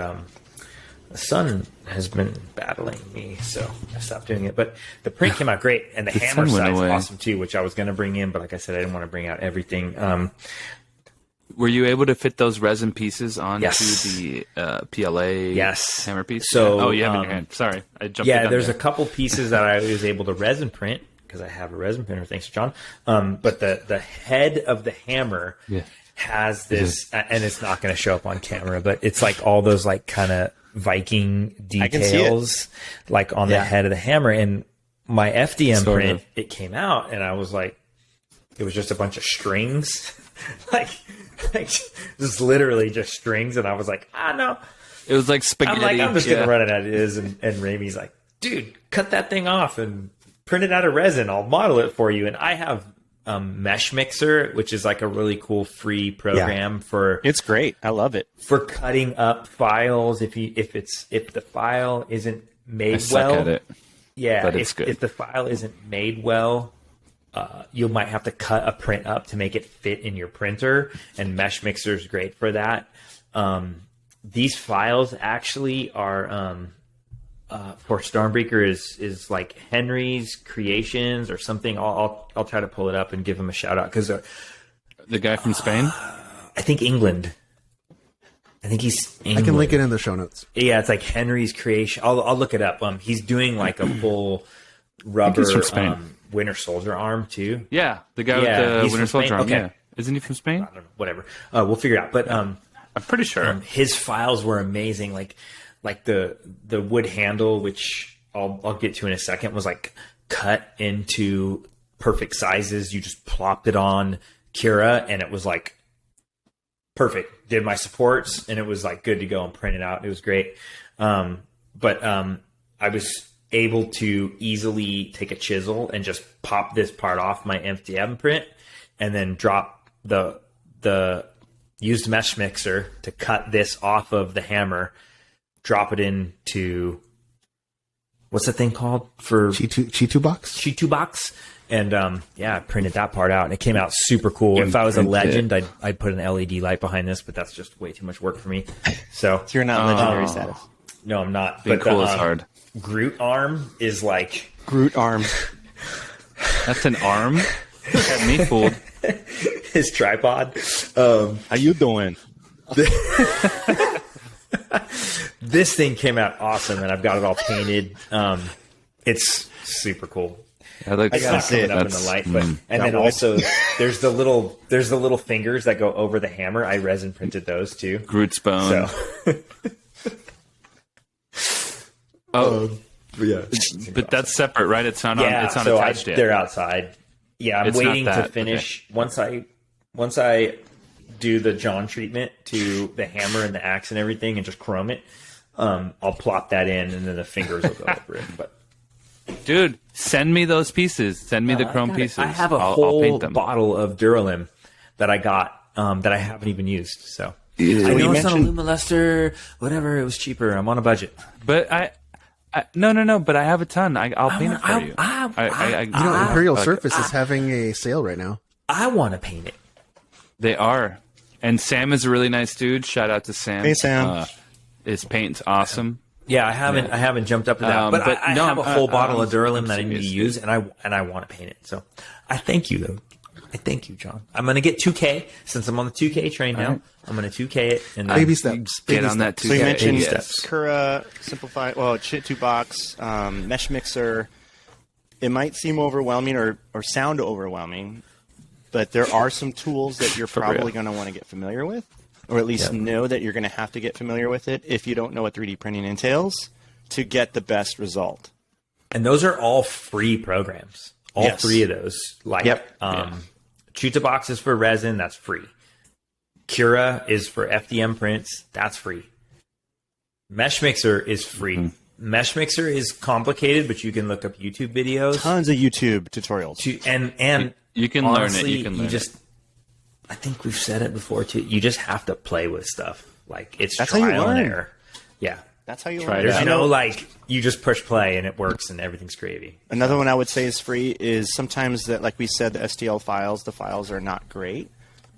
the sun has been battling me, so I stopped doing it. But the print came out great, and the
The
hammer
sun went
side's
away.
awesome too, which I was going to bring in, but like I said, I didn't want to bring out everything.
Were you able to fit those resin pieces onto
Yes.
the PLA
Yes.
hammer piece?
So,
oh, you have it in your hand. Sorry, I jumped.
Yeah,
the gun
there's
there.
a couple pieces that I was able to resin print because I have a resin printer, thanks to John. But the head of the hammer has this, and it's not going to show up on camera, but it's like all those like kind of Viking
I can see it.
details like on the head of the hammer. And my FDM
Sort
print,
of.
it came out, and I was like, it was just a bunch of strings, like just literally just strings, and I was like, no.
It was like spaghetti.
I'm like, I'm just
yeah.
gonna run it as it is, and Ramey's like, dude, cut that thing off and print it out of resin. I'll model it for you. And I have Mesh Mixer, which is like a really cool free program for
It's great. I love it.
for cutting up files. If the file isn't made
I suck
well,
at it.
yeah,
but it's good.
If the file isn't made well, you might have to cut a print up to make it fit in your printer, and Mesh Mixer is great for that. These files actually are for Stormbreaker is like Henry's Creations or something. I'll try to pull it up and give him a shout out because
The guy from Spain.
I think England. I think he's England.
I can link it in the show notes.
Yeah, it's like Henry's Creation. I'll look it up. He's doing like a full rubber
he's from Spain.
Winter Soldier arm too.
Yeah, the guy
Yeah,
with the
he's
Winter
from Spain?
Soldier arm.
Okay.
Yeah, isn't he from Spain?
I don't know, whatever. We'll figure it out. But
I'm pretty sure.
his files were amazing. Like the wood handle, which I'll get to in a second, was like cut into perfect sizes. You just plopped it on Kira, and it was like perfect. Did my supports, and it was like good to go and print it out. It was great. But I was able to easily take a chisel and just pop this part off my FDM print, and then drop the used Mesh Mixer to cut this off of the hammer, drop it into what's the thing called for
Chitu box?
Shitu box, and I printed that part out, and it came out super cool. If I was a
Imprint
legend, I'd put an LED light behind this, but that's just way too much work for me. So
You're not legendary status.
no, I'm not.
Being
but
cool is hard.
Groot arm is like
Groot arm.
That's an arm. Had me fooled.
his tripod.
How you doing?
This thing came out awesome, and I've got it all painted. It's super cool.
I like
It's not coming up in the light, but and then also there's the little fingers that go over the hammer. I resin printed those too.
Groot's bone.
So
Oh,
yeah,
but that's separate, right? It's not.
yeah.
It's not
so
attached yet.
they're outside. Yeah, I'm
It's not
waiting to
that,
finish once I do the John treatment to the hammer and the axe and everything, and just chrome it. I'll plop that in, and then the fingers will go over it. But
Dude, send me those pieces. Send me the chrome pieces.
I have a
I'll
whole
paint them.
bottle of Duralim that I got that I haven't even used. So I know
you
it's not a
mentioned-
Lumiluster, whatever. It was cheaper. I'm on a budget.
But no. But I have a ton. I'll paint it for you.
Imperial Surface is having a sale right now.
I want to paint it.
They are. And Sam is a really nice dude. Shout out to Sam.
Hey, Sam.
His paint's awesome.
Yeah, I haven't jumped up to that, but I
no,
have a full bottle of
I'm
Duralim that I need to
serious.
use, and I want to paint it. So I thank you, though. I thank you, John. I'm gonna get 2K since I'm on the 2K train now.
Right.
I'm gonna 2K it and then
Baby steps.
Get
Baby
on that
steps.
too.
So you
Yeah,
mentioned
baby steps.
Cura, Simplified, well, Chit2 Box, Mesh Mixer. It might seem overwhelming or sound overwhelming, but there are some tools that you're probably
real.
going to want to get familiar with, or at least know that you're going to have to get familiar with it if you don't know what 3D printing entails to get the best result.
And those are all free programs. All
Yes.
three of those. Like,
Yep.
Chita Box is for resin. That's free. Cura is for FDM prints. That's free. Mesh Mixer is free.
Mm-hmm.
Mesh Mixer is complicated, but you can look up YouTube videos.
Tons of YouTube tutorials.
And
You can learn it.
honestly,
You can learn
just, I think we've said it before too. You just have to play with stuff. Like it's
That's how you
trial and
learn.
error. Yeah.
That's how you
Try
learn.
it
There's
out.
no like you just push play and it works and everything's gravy.
Another one I would say is free is sometimes that, like we said, the STL files, the files are not great.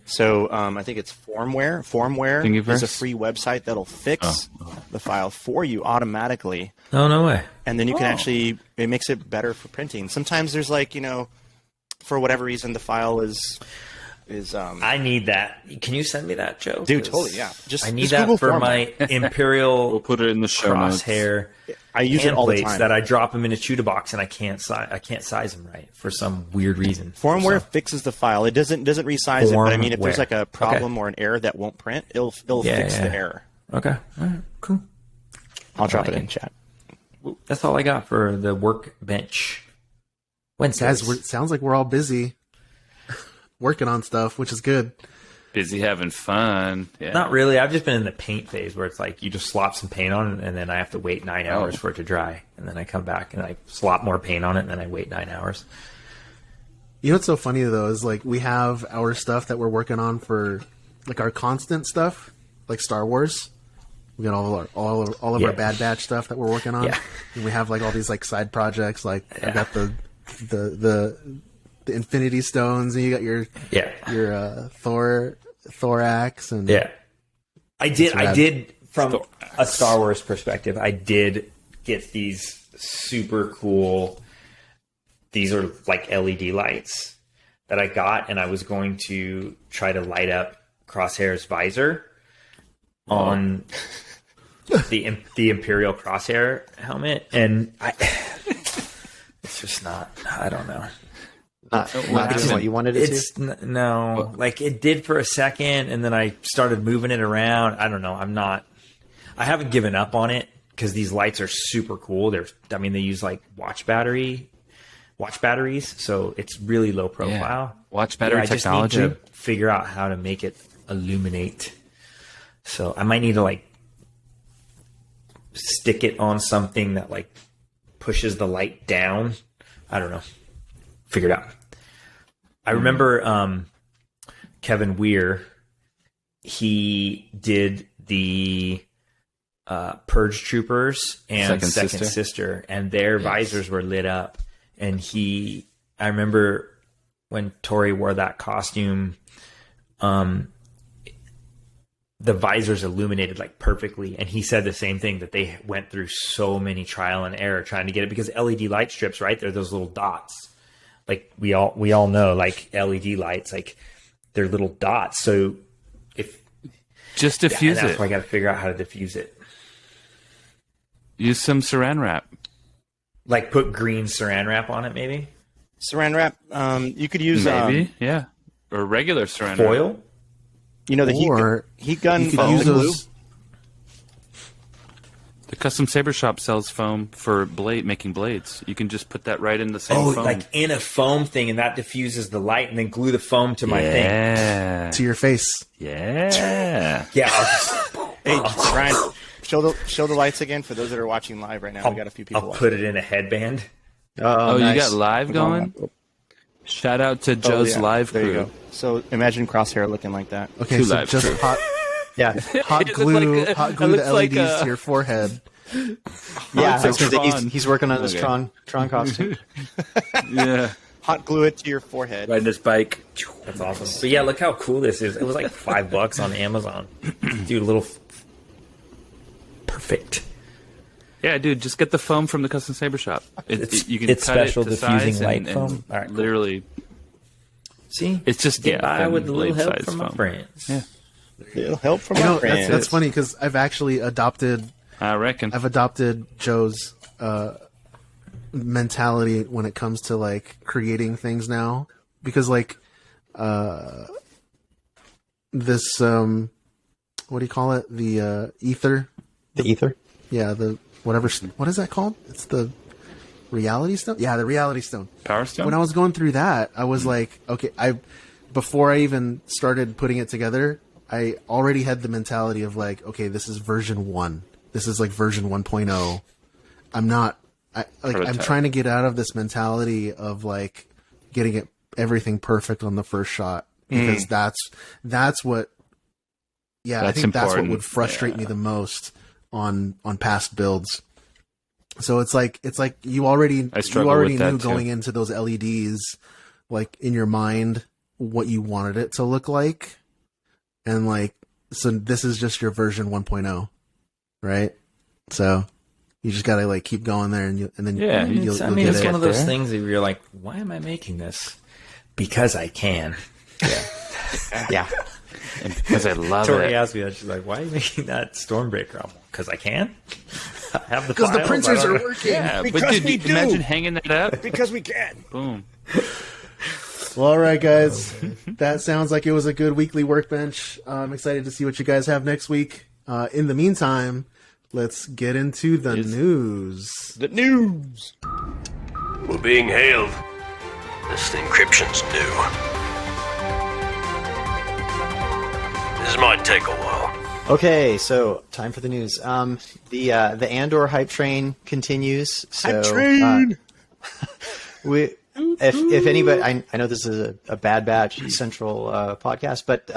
So I think it's Formware. Formware
Thingiverse?
is a free website that'll fix the file for you automatically.
Oh no way.
And then you can actually, it makes it better for printing. Sometimes there's like, for whatever reason, the file is
I need that. Can you send me that, Joe?
Dude,
'Cause
totally, yeah.
I need
Just
that
Google
for
Format.
my Imperial
We'll put it in the show notes.
crosshair.
I use it all the
plates
time.
that I drop them in a Chuta box and I can't size them right for some weird reason.
Formware
So-
fixes the file. It doesn't resize it, but I mean, if there's
Formware.
like a problem or an error that won't print, it'll fix the error.
Okay. All right. Cool.
I'll drop
like
it in
it.
chat.
That's all I got for the workbench. Wednesdays.
Guys, sounds like we're all busy working on stuff, which is good.
Busy having fun. Yeah.
Not really. I've just been in the paint phase where it's like you just slop some paint on it and then I have to wait 9 hours for it to dry. And then I come back and I slop more paint on it and then I wait 9 hours.
You know what's so funny though is like we have our stuff that we're working on for like our constant stuff, like Star Wars. We got all of our
Yeah.
Bad Batch stuff that we're working on,
Yeah.
and we have like all these like side projects. Like I got the Infinity Stones, and you got your Thor axe, and
Yeah. I
rad.
did from a Star Wars perspective, I did get these super cool, these are like LED lights that I got, and I was going to try to light up Crosshair's visor on the Imperial Crosshair helmet, and it's just not, I don't know.
Not doing what you wanted it to.
No, like it did for a second, and then I started moving it around. I don't know. I haven't given up on it because these lights are super cool. They use like watch batteries, so it's really low profile.
Watch battery
I just
technology.
need to figure out how to make it illuminate. So I might need to like stick it on something that like pushes the light down. I don't know. Figure it out. I remember Kevin Weir. He did the Purge Troopers and Second Sister, and their visors were lit up. And I remember when Tori wore that costume, the visors illuminated like perfectly, and he said the same thing, that they went through so many trial and error trying to get it, because LED light strips, right? They're those little dots. Like we all know, like LED lights, like they're little dots. So if
Just diffuse
that's
it.
why I got to figure out how to diffuse it.
Use some saran wrap.
Like put green saran wrap on it, maybe
Saran wrap. You could use
Maybe, yeah. Or regular saran wrap.
foil.
the
or
heat gun
you could
foam
use
glue.
those.
The custom saber shop sells foam for making blades. You can just put that right in the same foam.
Like in a foam thing, and that diffuses the light, and then glue the foam to my thing.
Yeah.
To your face.
Yeah.
Yeah.
Hey, Ryan, show the lights again for those that are watching live right now. We got a few people.
I'll
watching.
put it in a headband.
Oh,
nice.
you got live going? Shout out to Joe's live
There
crew.
you go. So imagine Crosshair looking like that.
Okay,
Two
so
live
just
crew.
hot
It
glue
looks
the LEDs
like
to your forehead.
Yeah,
It's like
he's working on his
Okay.
Tron costume.
Yeah.
Hot glue it to your forehead.
Riding this bike. That's awesome. But yeah, look how cool this is. It was like $5 on Amazon. Dude, perfect.
Yeah, dude, just get the foam from the custom saber shop. You can
it's
cut
special
it to
diffusing
size
light
and
foam. All right, cool.
literally,
See,
it's just
get by
thin
with a little
blade
help
size
from my
foam.
friends.
Yeah,
It'll help from
You
our
know,
friends.
that's funny because I've actually adopted
I reckon.
Joe's mentality when it comes to like creating things now, because like this what do you call it, the ether,
The ether.
yeah, the whatever, what is that called? It's the reality stone. Yeah, the reality stone.
Power Stone.
When I was going through that, I was like, okay, before I even started putting it together, I already had the mentality of like, okay, this is version 1. This is like version 1.0. I'm trying to get out of this mentality of like getting everything perfect on the first shot, because that's what, yeah, I think that's what would frustrate me the most on past builds. So it's like you already
with
knew
that, too.
going into those LEDs, like in your mind, what you wanted it to look like, and like, so this is just your version 1.0, right? So you just gotta like keep going there, and then you'll
it's
get it.
one of those things that you're like, why am I making this? Because I can.
Yeah.
And because I love
Tori
it.
asked me that. She's like, why are you making that Stormbreaker? Because I can. I have the
Because the
files,
printers
I don't
are
know.
working.
Yeah, but
Because
dude,
we do.
imagine hanging that up.
Because we can.
Boom.
Well, all right, guys. That sounds like it was a good weekly workbench. I'm excited to see what you guys have next week. In the meantime, let's get into the news.
The news.
We're being hailed. This encryption's new. This might take a while.
Okay, so time for the news. The Andor hype train continues. So,
Hype train!
If anybody, I know this is a Bad Batch central podcast, but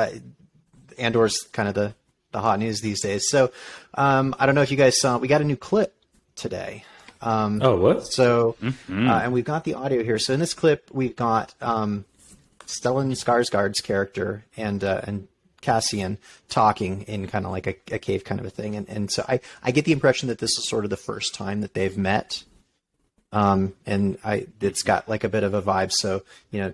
Andor's kind of the hot news these days. So I don't know if you guys saw, we got a new clip today.
Oh, what?
So, and we've got the audio here. So in this clip, we've got Stellan Skarsgård's character and Cassian talking in kind of like a cave kind of a thing. And so I get the impression that this is sort of the first time that they've met. And it's got like a bit of a vibe. So, you know,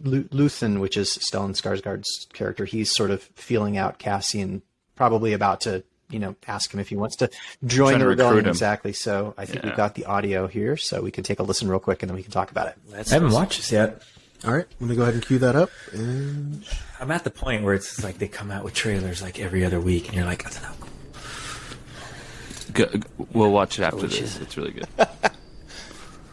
Luthen, which is Stellan Skarsgård's character, he's sort of feeling out Cassian, probably about to, you know, ask him if he wants to join
Trying
the
to recruit
rebellion.
him.
Exactly. So I think we've got the audio here, so we can take a listen real quick and then we can talk about it.
I haven't watched this yet.
All right, let me go ahead and cue that up. And
I'm at the point where it's like they come out with trailers like every other week, and you're like, I don't know.
We'll watch it after this. It's really good.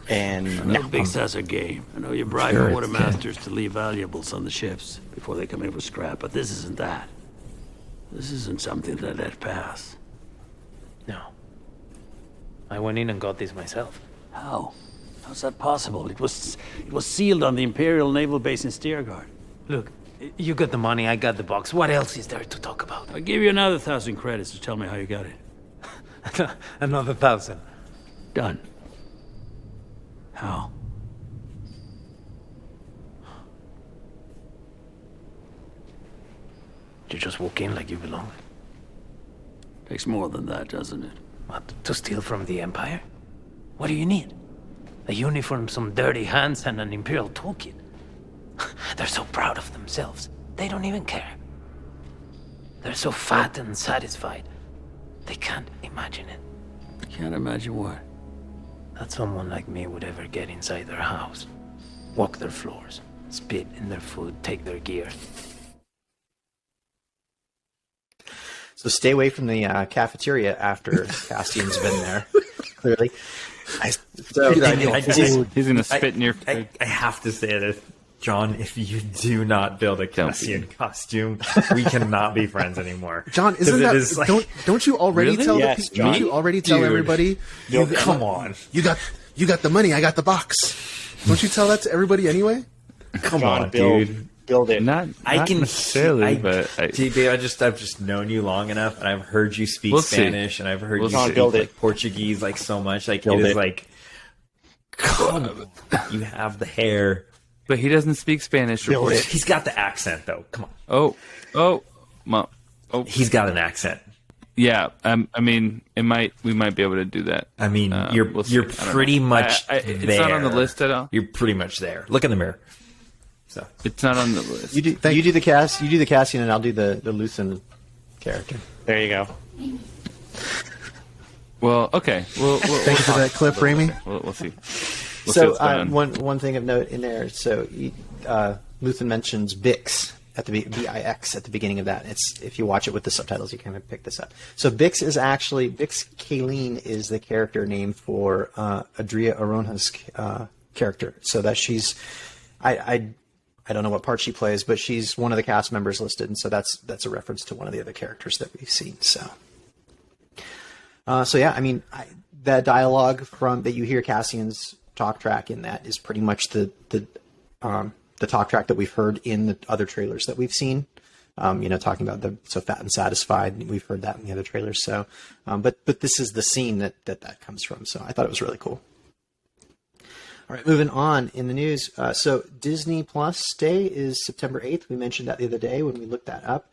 And
I know Big Sass are gay. I know you bribe
Sure,
quartermasters to leave valuables on the ships before they come in for scrap, but this isn't that. This isn't something that let pass.
No. I went in and got this myself.
How? How's that possible? It was sealed on the Imperial Naval Base in Steergard.
Look, you got the money, I got the box. What else is there to talk about?
I'll give you another 1,000 credits to tell me how you got it.
Another 1,000.
Done. How?
You just walk in like you belong.
Takes more than that, doesn't it?
What, to steal from the Empire? What do you need? A uniform, some dirty hands, and an Imperial toolkit. They're so proud of themselves. They don't even care. They're so fat and satisfied. They can't imagine it.
Can't imagine what.
That someone like me would ever get inside their house, walk their floors, spit in their food, take their gear.
So stay away from the cafeteria after Castian's been there. Clearly,
He's gonna spit in your face.
I have to say this, John. If you do not build a Cassian costume, we cannot be friends anymore.
John, isn't that don't you already
Really?
tell
Yes,
the,
John.
don't you already tell everybody?
Come on.
You got the money. I got the box. Don't you tell that to everybody anyway?
Come
John,
on,
build,
dude.
build it.
Not
I can
necessarily, but
see, Dave, I've just known you long enough, and I've heard you speak
We'll see.
Spanish, and I've heard you
John,
speak
build
like
it.
Portuguese like so much. Like
Build
it is
it.
like, come on, you have the hair.
but he doesn't speak Spanish. Or Portuguese.
He's got the accent though. Come on, he's got an accent.
Yeah. I mean, we might be able to do that.
I mean,
we'll see.
you're
I don't
pretty
know.
much
It's
there.
not on the list at all.
You're pretty much there. Look in the mirror. So
It's not on the list.
you do the Cassian, and I'll do the Luthen character.
There you go.
Well, okay.
Thank you for that clip, Ramey.
We'll see. We'll see
So
what's going on.
one thing of note in there. So Luthen mentions Bix at the Bix at the beginning of that. It's if you watch it with the subtitles, you kind of pick this up. So Bix Kayleen is the character name for Adria Arona's character. So that she's I don't know what part she plays, but she's one of the cast members listed, and so that's a reference to one of the other characters that we've seen. So yeah, I mean, that dialogue that you hear Cassian's talk track in that is pretty much the talk track that we've heard in the other trailers that we've seen. Talking about the so fat and satisfied. We've heard that in the other trailers. So, but this is the scene that comes from. So I thought it was really cool. All right, moving on in the news. So Disney Plus Day is September 8th. We mentioned that the other day when we looked that up.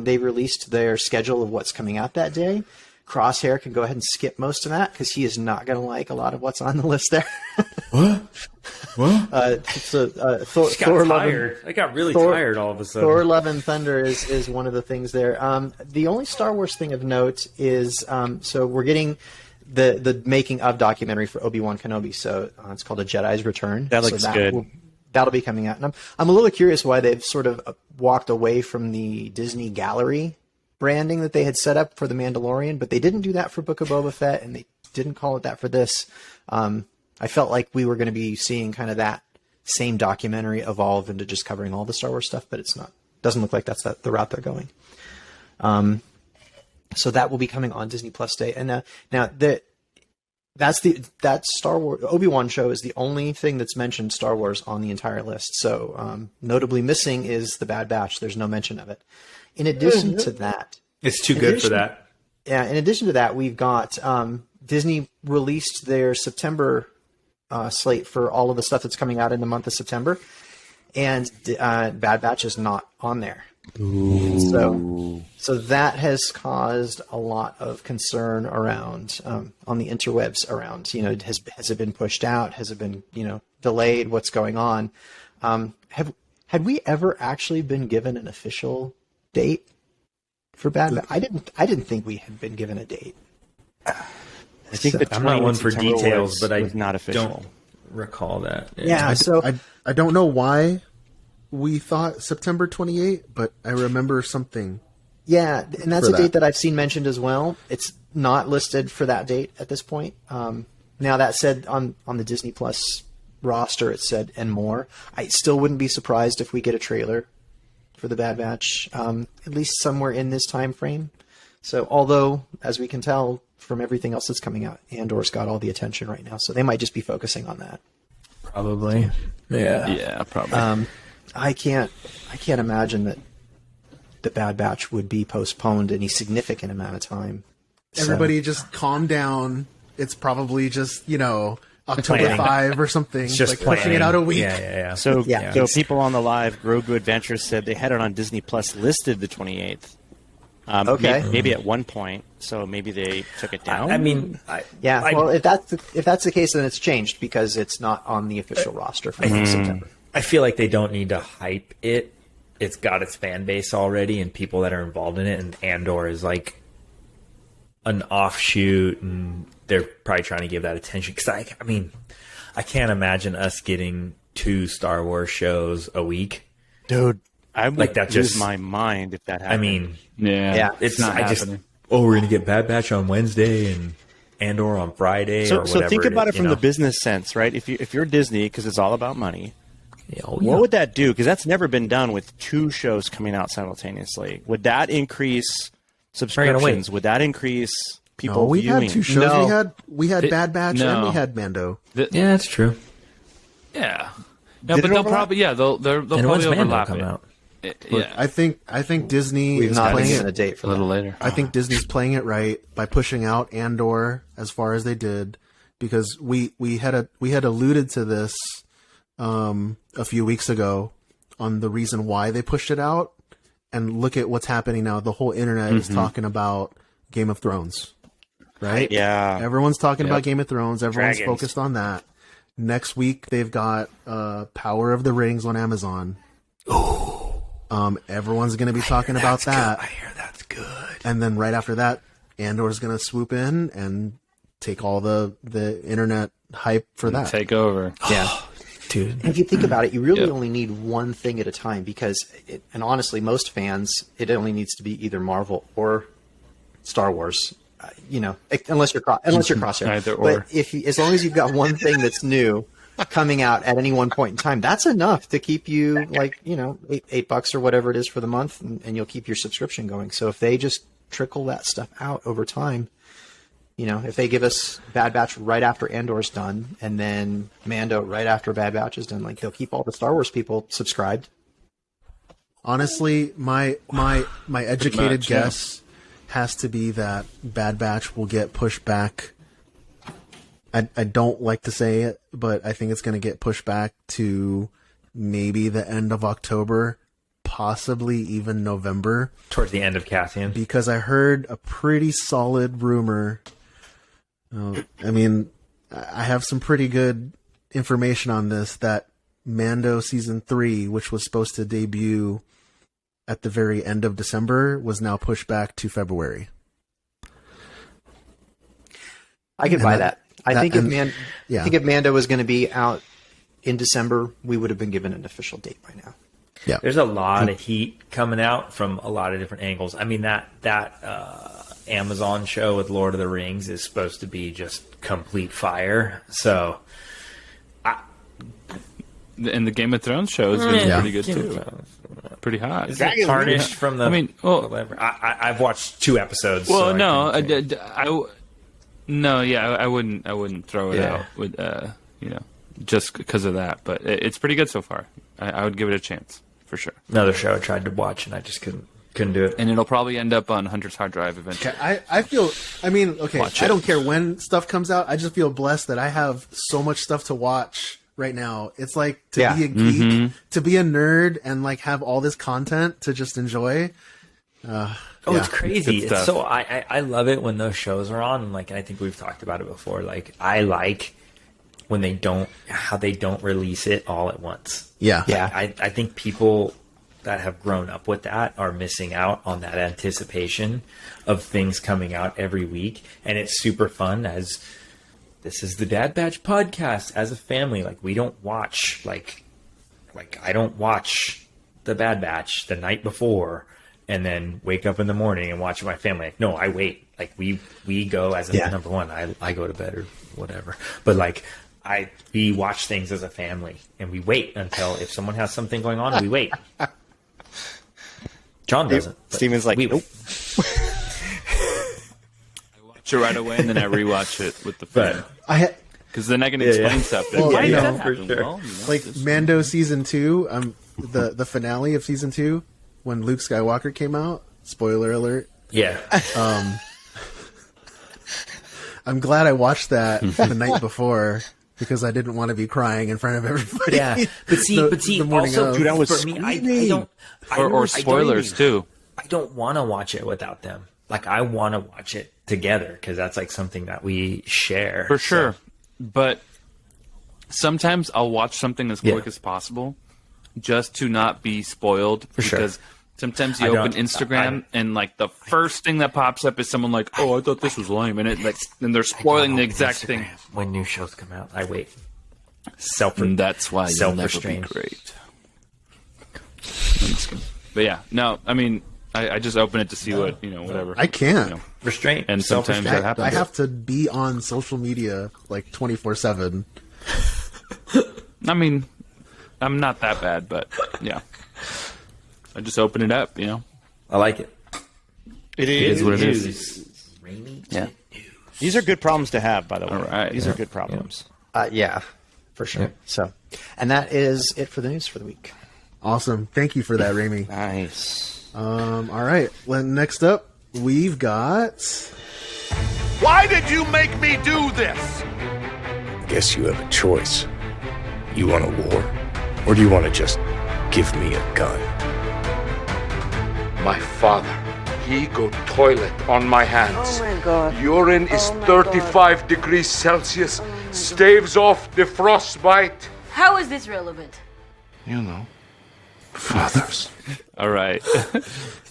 They released their schedule of what's coming out that day. Crosshair can go ahead and skip most of that because he is not going to like a lot of what's on the list there.
what?
Thor
tired. I got really tired all of a sudden.
Thor: Love and Thunder is one of the things there. The only Star Wars thing of note is so we're getting the making of documentary for Obi-Wan Kenobi. So it's called A Jedi's Return.
That looks good.
That'll be coming out, and I'm a little curious why they've sort of walked away from the Disney Gallery branding that they had set up for The Mandalorian, but they didn't do that for Book of Boba Fett, and they didn't call it that for this. I felt like we were going to be seeing kind of that same documentary evolve into just covering all the Star Wars stuff, but it's not. Doesn't look like that's the route they're going. So that will be coming on Disney Plus Day, and now that Star Wars Obi-Wan show is the only thing that's mentioned Star Wars on the entire list. So notably missing is the Bad Batch. There's no mention of it. In addition to that,
It's too good for that.
Yeah. In addition to that, we've got Disney released their September slate for all of the stuff that's coming out in the month of September, and Bad Batch is not on there. So that has caused a lot of concern around on the interwebs around, has it been pushed out? Has it been, delayed? What's going on? Had we ever actually been given an official date for Bad Batch? I didn't think we had been given a date.
I think
I'm not one for
September
details, but I
was not official.
don't recall that.
Yeah, so
I don't know why we thought September 28th, but I remember something.
Yeah, and that's
for
a date
that.
that I've seen mentioned as well. It's not listed for that date at this point. Now that said, on the Disney Plus roster, it said "and more." I still wouldn't be surprised if we get a trailer for the Bad Batch, at least somewhere in this time frame. So, although as we can tell from everything else that's coming out, Andor's got all the attention right now, so they might just be focusing on that.
Probably.
Yeah, probably.
I can't imagine that the Bad Batch would be postponed any significant amount of time.
Everybody just calm down. It's probably just, October
Planning.
5 or something.
It's just
like pushing
planning.
it out a week.
Yeah.
So
Yeah.
people on the live, Grogu Adventures said they had it on Disney Plus listed the 28th.
Okay.
Maybe at one point, so maybe they took it down.
I mean,
Well, if that's the case, then it's changed because it's not on the official roster for September.
I feel like they don't need to hype it. It's got its fan base already and people that are involved in it, and Andor is like an offshoot, and they're probably trying to give that attention. Because I can't imagine us getting 2 Star Wars shows a week.
Dude, I would
like that
lose
just
my mind if that happened.
I mean,
Yeah,
it's
not
I just
happening.
we're gonna get Bad Batch on Wednesday and Andor on Friday or whatever.
So think about it
you
from
know?
the business sense, right? If you're Disney, because it's all about money,
Oh,
what would that do? Because that's never been done with 2 shows coming out simultaneously. Would that increase subscriptions? Would that increase people
No, we've
viewing?
had 2 shows.
No.
We had Bad Batch
no.
and we had Mando.
Yeah, that's true.
Yeah. No,
Did
but
it
they'll
overlap?
probably they'll
And
probably
when's Mando
overlap
come
it.
out?
Yeah.
I think Disney
We've
is
not been
playing
given a
it.
date for
a little
that.
later.
I think Disney's playing it right by pushing out Andor as far as they did, because we had alluded to this a few weeks ago on the reason why they pushed it out, and look at what's happening now. The whole internet is talking about Game of Thrones, right?
Yeah.
Everyone's talking about Game of Thrones. Everyone's
Dragons.
focused on that. Next week they've got Power of the Rings on Amazon. Everyone's going to be talking about that.
I hear that's good.
And then right after that, Andor's going to swoop in and take all the internet hype for that.
Take over.
Yeah.
Dude.
And if you think about it, you really
Yep.
only need one thing at a time, because, and honestly, most fans, it only needs to be either Marvel or Star Wars. Unless you're crosshair.
Either
But
or.
as long as you've got one thing that's new coming out at any one point in time, that's enough to keep you $8 or whatever it is for the month, and you'll keep your subscription going. So if they just trickle that stuff out over time, if they give us Bad Batch right after Andor's done, and then Mando right after Bad Batch is done, they'll keep all the Star Wars people subscribed.
Honestly, my educated
much, yeah.
guess has to be that Bad Batch will get pushed back. I don't like to say it, but I think it's going to get pushed back to maybe the end of October, possibly even November.
Towards the end of Cassian.
Because I heard a pretty solid rumor. I have some pretty good information on this, that Mando Season 3, which was supposed to debut at the very end of December, was now pushed back to February.
I could buy that. I think if Mando was going to be out in December, we would have been given an official date by now.
Yeah,
There's a lot of heat coming out from a lot of different angles. I mean, that Amazon show with Lord of the Rings is supposed to be just complete fire. So,
And the Game of Thrones show has been pretty good too. Pretty hot.
is it tarnished from the?
I mean, well,
whatever. I've watched 2 episodes.
well,
so
no,
I can say.
I wouldn't throw it out with just because of that. But it's pretty good so far. I would give it a chance for sure.
Another show I tried to watch and I just couldn't do it.
And it'll probably end up on Hunter's hard drive eventually.
I don't care when stuff comes out. I just feel blessed that I have so much stuff to watch right now. It's like to be a geek, to be a nerd, and like have all this content to just enjoy.
It's crazy.
Good
It's
stuff.
so I love it when those shows are on, and I think we've talked about it before. Like I like when they don't release it all at once.
Yeah.
I think people that have grown up with that are missing out on that anticipation of things coming out every week, and it's super fun. As this is the Dad Batch podcast as a family. Like we don't watch like I don't watch the Bad Batch the night before and then wake up in the morning and watch with my family. Like, no, I wait. Like we go as a number one. I go to bed or whatever. But we watch things as a family and we wait until if someone has something going on, we wait. John doesn't.
Steven's like, nope.
I watch it right away and then I rewatch it with the friend. Because then I can explain stuff.
Well,
Why did
you
that
know,
happen?
for sure.
Well,
Like
this-
Mando Season 2, the finale of Season 2, when Luke Skywalker came out. Spoiler alert.
Yeah.
I'm glad I watched that the night before, because I didn't want to be crying in front of everybody.
Yeah. But see,
the morning
also,
of.
Dude, I was
for me, I
screaming.
don't.
or spoilers too.
I don't want to watch it without them. Like I want to watch it together because that's like something that we share.
For sure. But sometimes I'll watch something as quick as possible just to not be spoiled.
sure.
Because sometimes
I
you open
don't-
Instagram and like the first thing that pops up is someone like, "Oh, I thought this was lame," and they're spoiling the exact thing.
When new shows come out, I wait.
And that's why you'll never be
Self-restraint.
great. But yeah, no, I mean, I just open it to see what, whatever.
I can't.
Restraint.
And sometimes that happens.
I have to be on social media like 24/7.
I mean, I'm not that bad, but yeah. I just open it up,
I like it.
It
is what it is.
Yeah. These are good problems to have, by the way.
All right.
These are good problems.
Yeah, for sure. So, and that is it for the news for the week.
Awesome. Thank you for that, Rami.
Nice.
All right. Well, next up, we've got...
Why did you make me do this?
Guess you have a choice. You want a war? Or do you want to just give me a gun?
My father, he go toilet on my hands.
Oh my God.
Urine is 35 degrees Celsius, staves off the frostbite.
How is this relevant?
You know, fathers.
All right.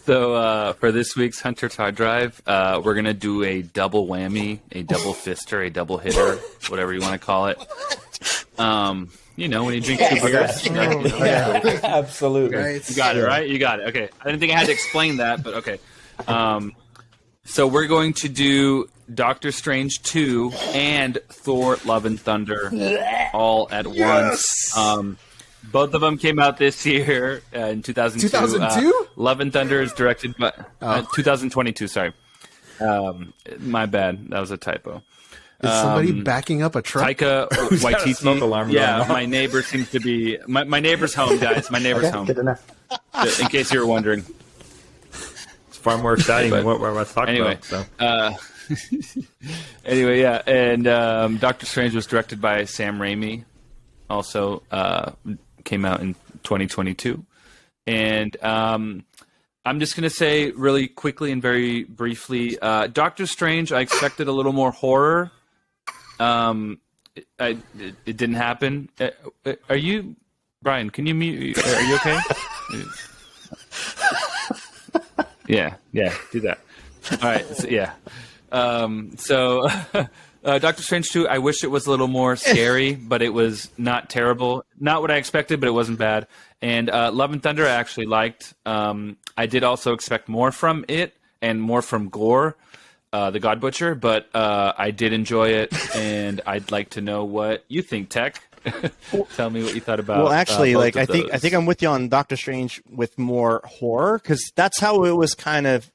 So for this week's Hunter's Hard Drive, we're going to do a double whammy, a double fister, a double hitter, whatever you want to call it. When you drink two beers.
Absolutely.
Right.
You got it, right? You got it. Okay. I didn't think I had to explain that, but okay. So we're going to do Doctor Strange 2 and Thor Love and Thunder all at once. Both of them came out this year in 2002.
2002?
Love and Thunder is directed by 2022. Sorry, my bad. That was a typo.
Is somebody backing up a truck?
Taika Waititi.
Smoke alarm
Yeah,
going off.
my neighbor seems to be my neighbor's home, guys. My neighbor's home.
Good enough.
In case you were wondering.
It's far more exciting than what we're about to talk
Anyway,
about. So.
Anyway, yeah, and Doctor Strange was directed by Sam Raimi. Also came out in 2022, and I'm just going to say really quickly and very briefly, Doctor Strange, I expected a little more horror. It didn't happen. Are you, Brian? Can you mute? Are you okay? Yeah, do that. All right, so, yeah. Doctor Strange 2, I wish it was a little more scary, but it was not terrible. Not what I expected, but it wasn't bad. And Love and Thunder I actually liked. I did also expect more from it and more from Gore, the God Butcher, but I did enjoy it, and I'd like to know what you think, Tech. Tell me what you thought about.
Well, actually,
both
I
of
think
those.
I'm with you on Doctor Strange with more horror, because that's how it was kind of.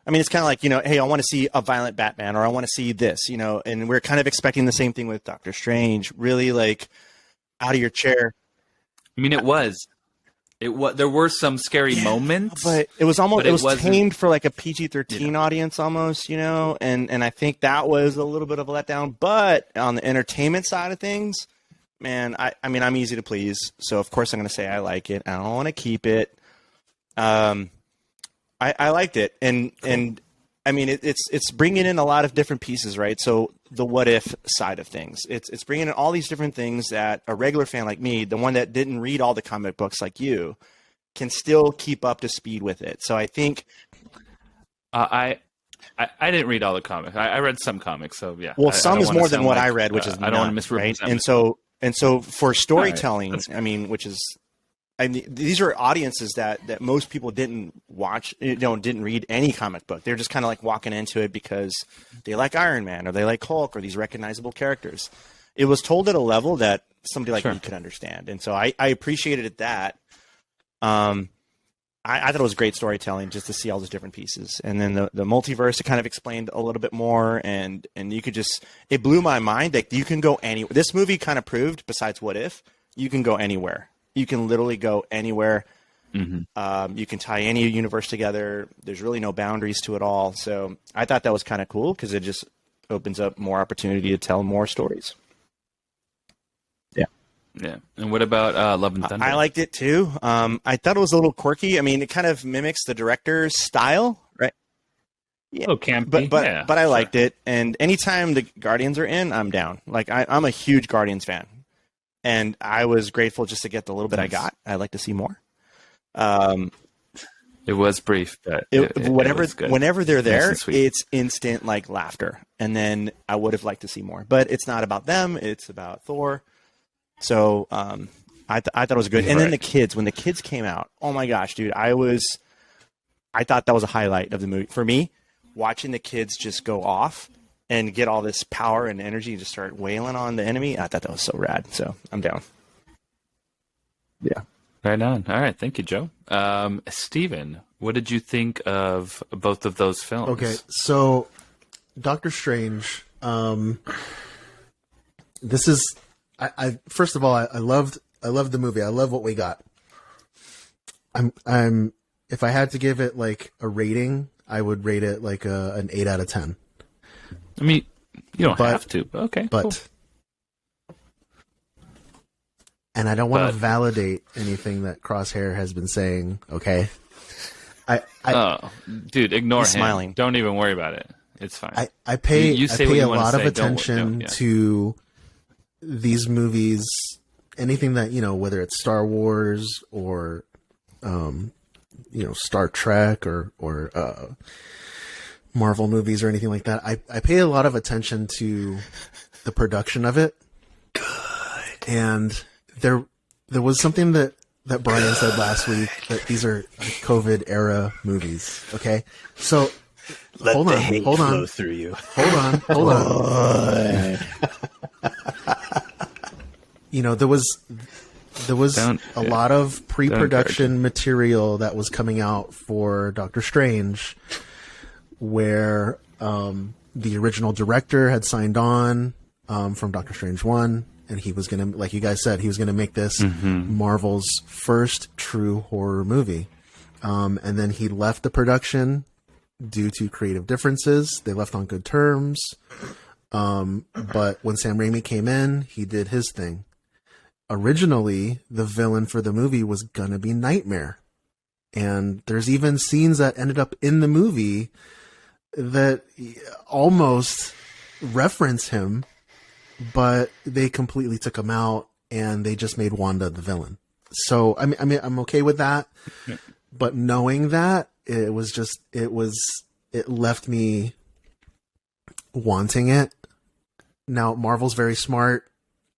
I mean, it's kind of like, hey, I want to see a violent Batman, or I want to see this, and we're kind of expecting the same thing with Doctor Strange. Really, like, out of your chair.
I mean, it was. There were some scary moments,
but it was almost.
but
It was
wasn't-
tamed for like a PG-13 audience, almost, and I think that was a little bit of a letdown. But on the entertainment side of things, man, I mean, I'm easy to please, so of course I'm going to say I like it. I don't want to keep it. I liked it, and I mean it's bringing in a lot of different pieces, right? So the what if side of things, it's bringing in all these different things that a regular fan like me, the one that didn't read all the comic books like you, can still keep up to speed with it. So I think
I didn't read all the comics. I read some comics, so yeah.
well,
I
some
don't
is
wanna
more than
sound
what
like,
I read, which is
I don't want to
none,
misrepresent.
right?
myself.
And so for storytelling,
All right,
I mean, which is. I mean, these are audiences that most people didn't watch, didn't read any comic book. They're just kind of like walking into it because they like Iron Man or they like Hulk or these recognizable characters. It was told at a level that somebody like me could understand. And so I appreciated that. I thought it was great storytelling just to see all those different pieces. And then the multiverse, it kind of explained a little bit more. And you could just, it blew my mind that you can go anywhere. This movie kind of proved, besides What If, you can go anywhere. You can literally go anywhere.
Mm-hmm.
You can tie any universe together. There's really no boundaries to it all. So I thought that was kind of cool because it just opens up more opportunity to tell more stories.
Yeah. And what about Love and Thunder?
I liked it too. I thought it was a little quirky. I mean, it kind of mimics the director's style, right?
Yeah. Oh, campy.
But I liked it. And anytime the Guardians are in, I'm down. Like I'm a huge Guardians fan. And I was grateful just to get the little bit I got. I'd like to see more.
It was brief, but
whenever they're there,
nice and sweet.
it's instant like laughter. And then I would have liked to see more. But it's not about them. It's about Thor. So I thought it was good. And then the kids, when the kids came out, oh my gosh, dude, I thought that was a highlight of the movie for me. Watching the kids just go off and get all this power and energy and just start wailing on the enemy, I thought that was so rad. So I'm down.
Yeah.
Right on. All right. Thank you, Joe. Steven, what did you think of both of those films?
Okay, so Doctor Strange. This is. I first of all, I loved the movie. I love what we got. I'm. If I had to give it like a rating, I would rate it like an 8 out of 10.
I mean, you don't have to, but okay.
But.
Cool.
And I don't want to validate anything that Crosshair has been saying. Okay.
Dude, ignore him.
Smiling.
Don't even worry about it. It's fine.
I pay
you say
I pay
what
a
you wanna
lot of
say.
attention to these movies. Anything that, whether it's Star Wars or Star Trek or Marvel movies or anything like that. I pay a lot of attention to the production of it. Good. And there was something that Brian said last week, that these are COVID era movies. Okay. So hold on.
Flow through you.
Hold on. There was a lot of pre-production material that was coming out for Doctor Strange, where the original director had signed on from Doctor Strange 1, and he was going to, like you guys said, he was going to make this Marvel's first true horror movie. And then he left the production due to creative differences. They left on good terms. But when Sam Raimi came in, he did his thing. Originally, the villain for the movie was gonna be Nightmare. And there's even scenes that ended up in the movie that almost reference him, but they completely took him out and they just made Wanda the villain. So, I mean, I'm okay with that. Yeah. But knowing that, it left me wanting it. Now, Marvel's very smart.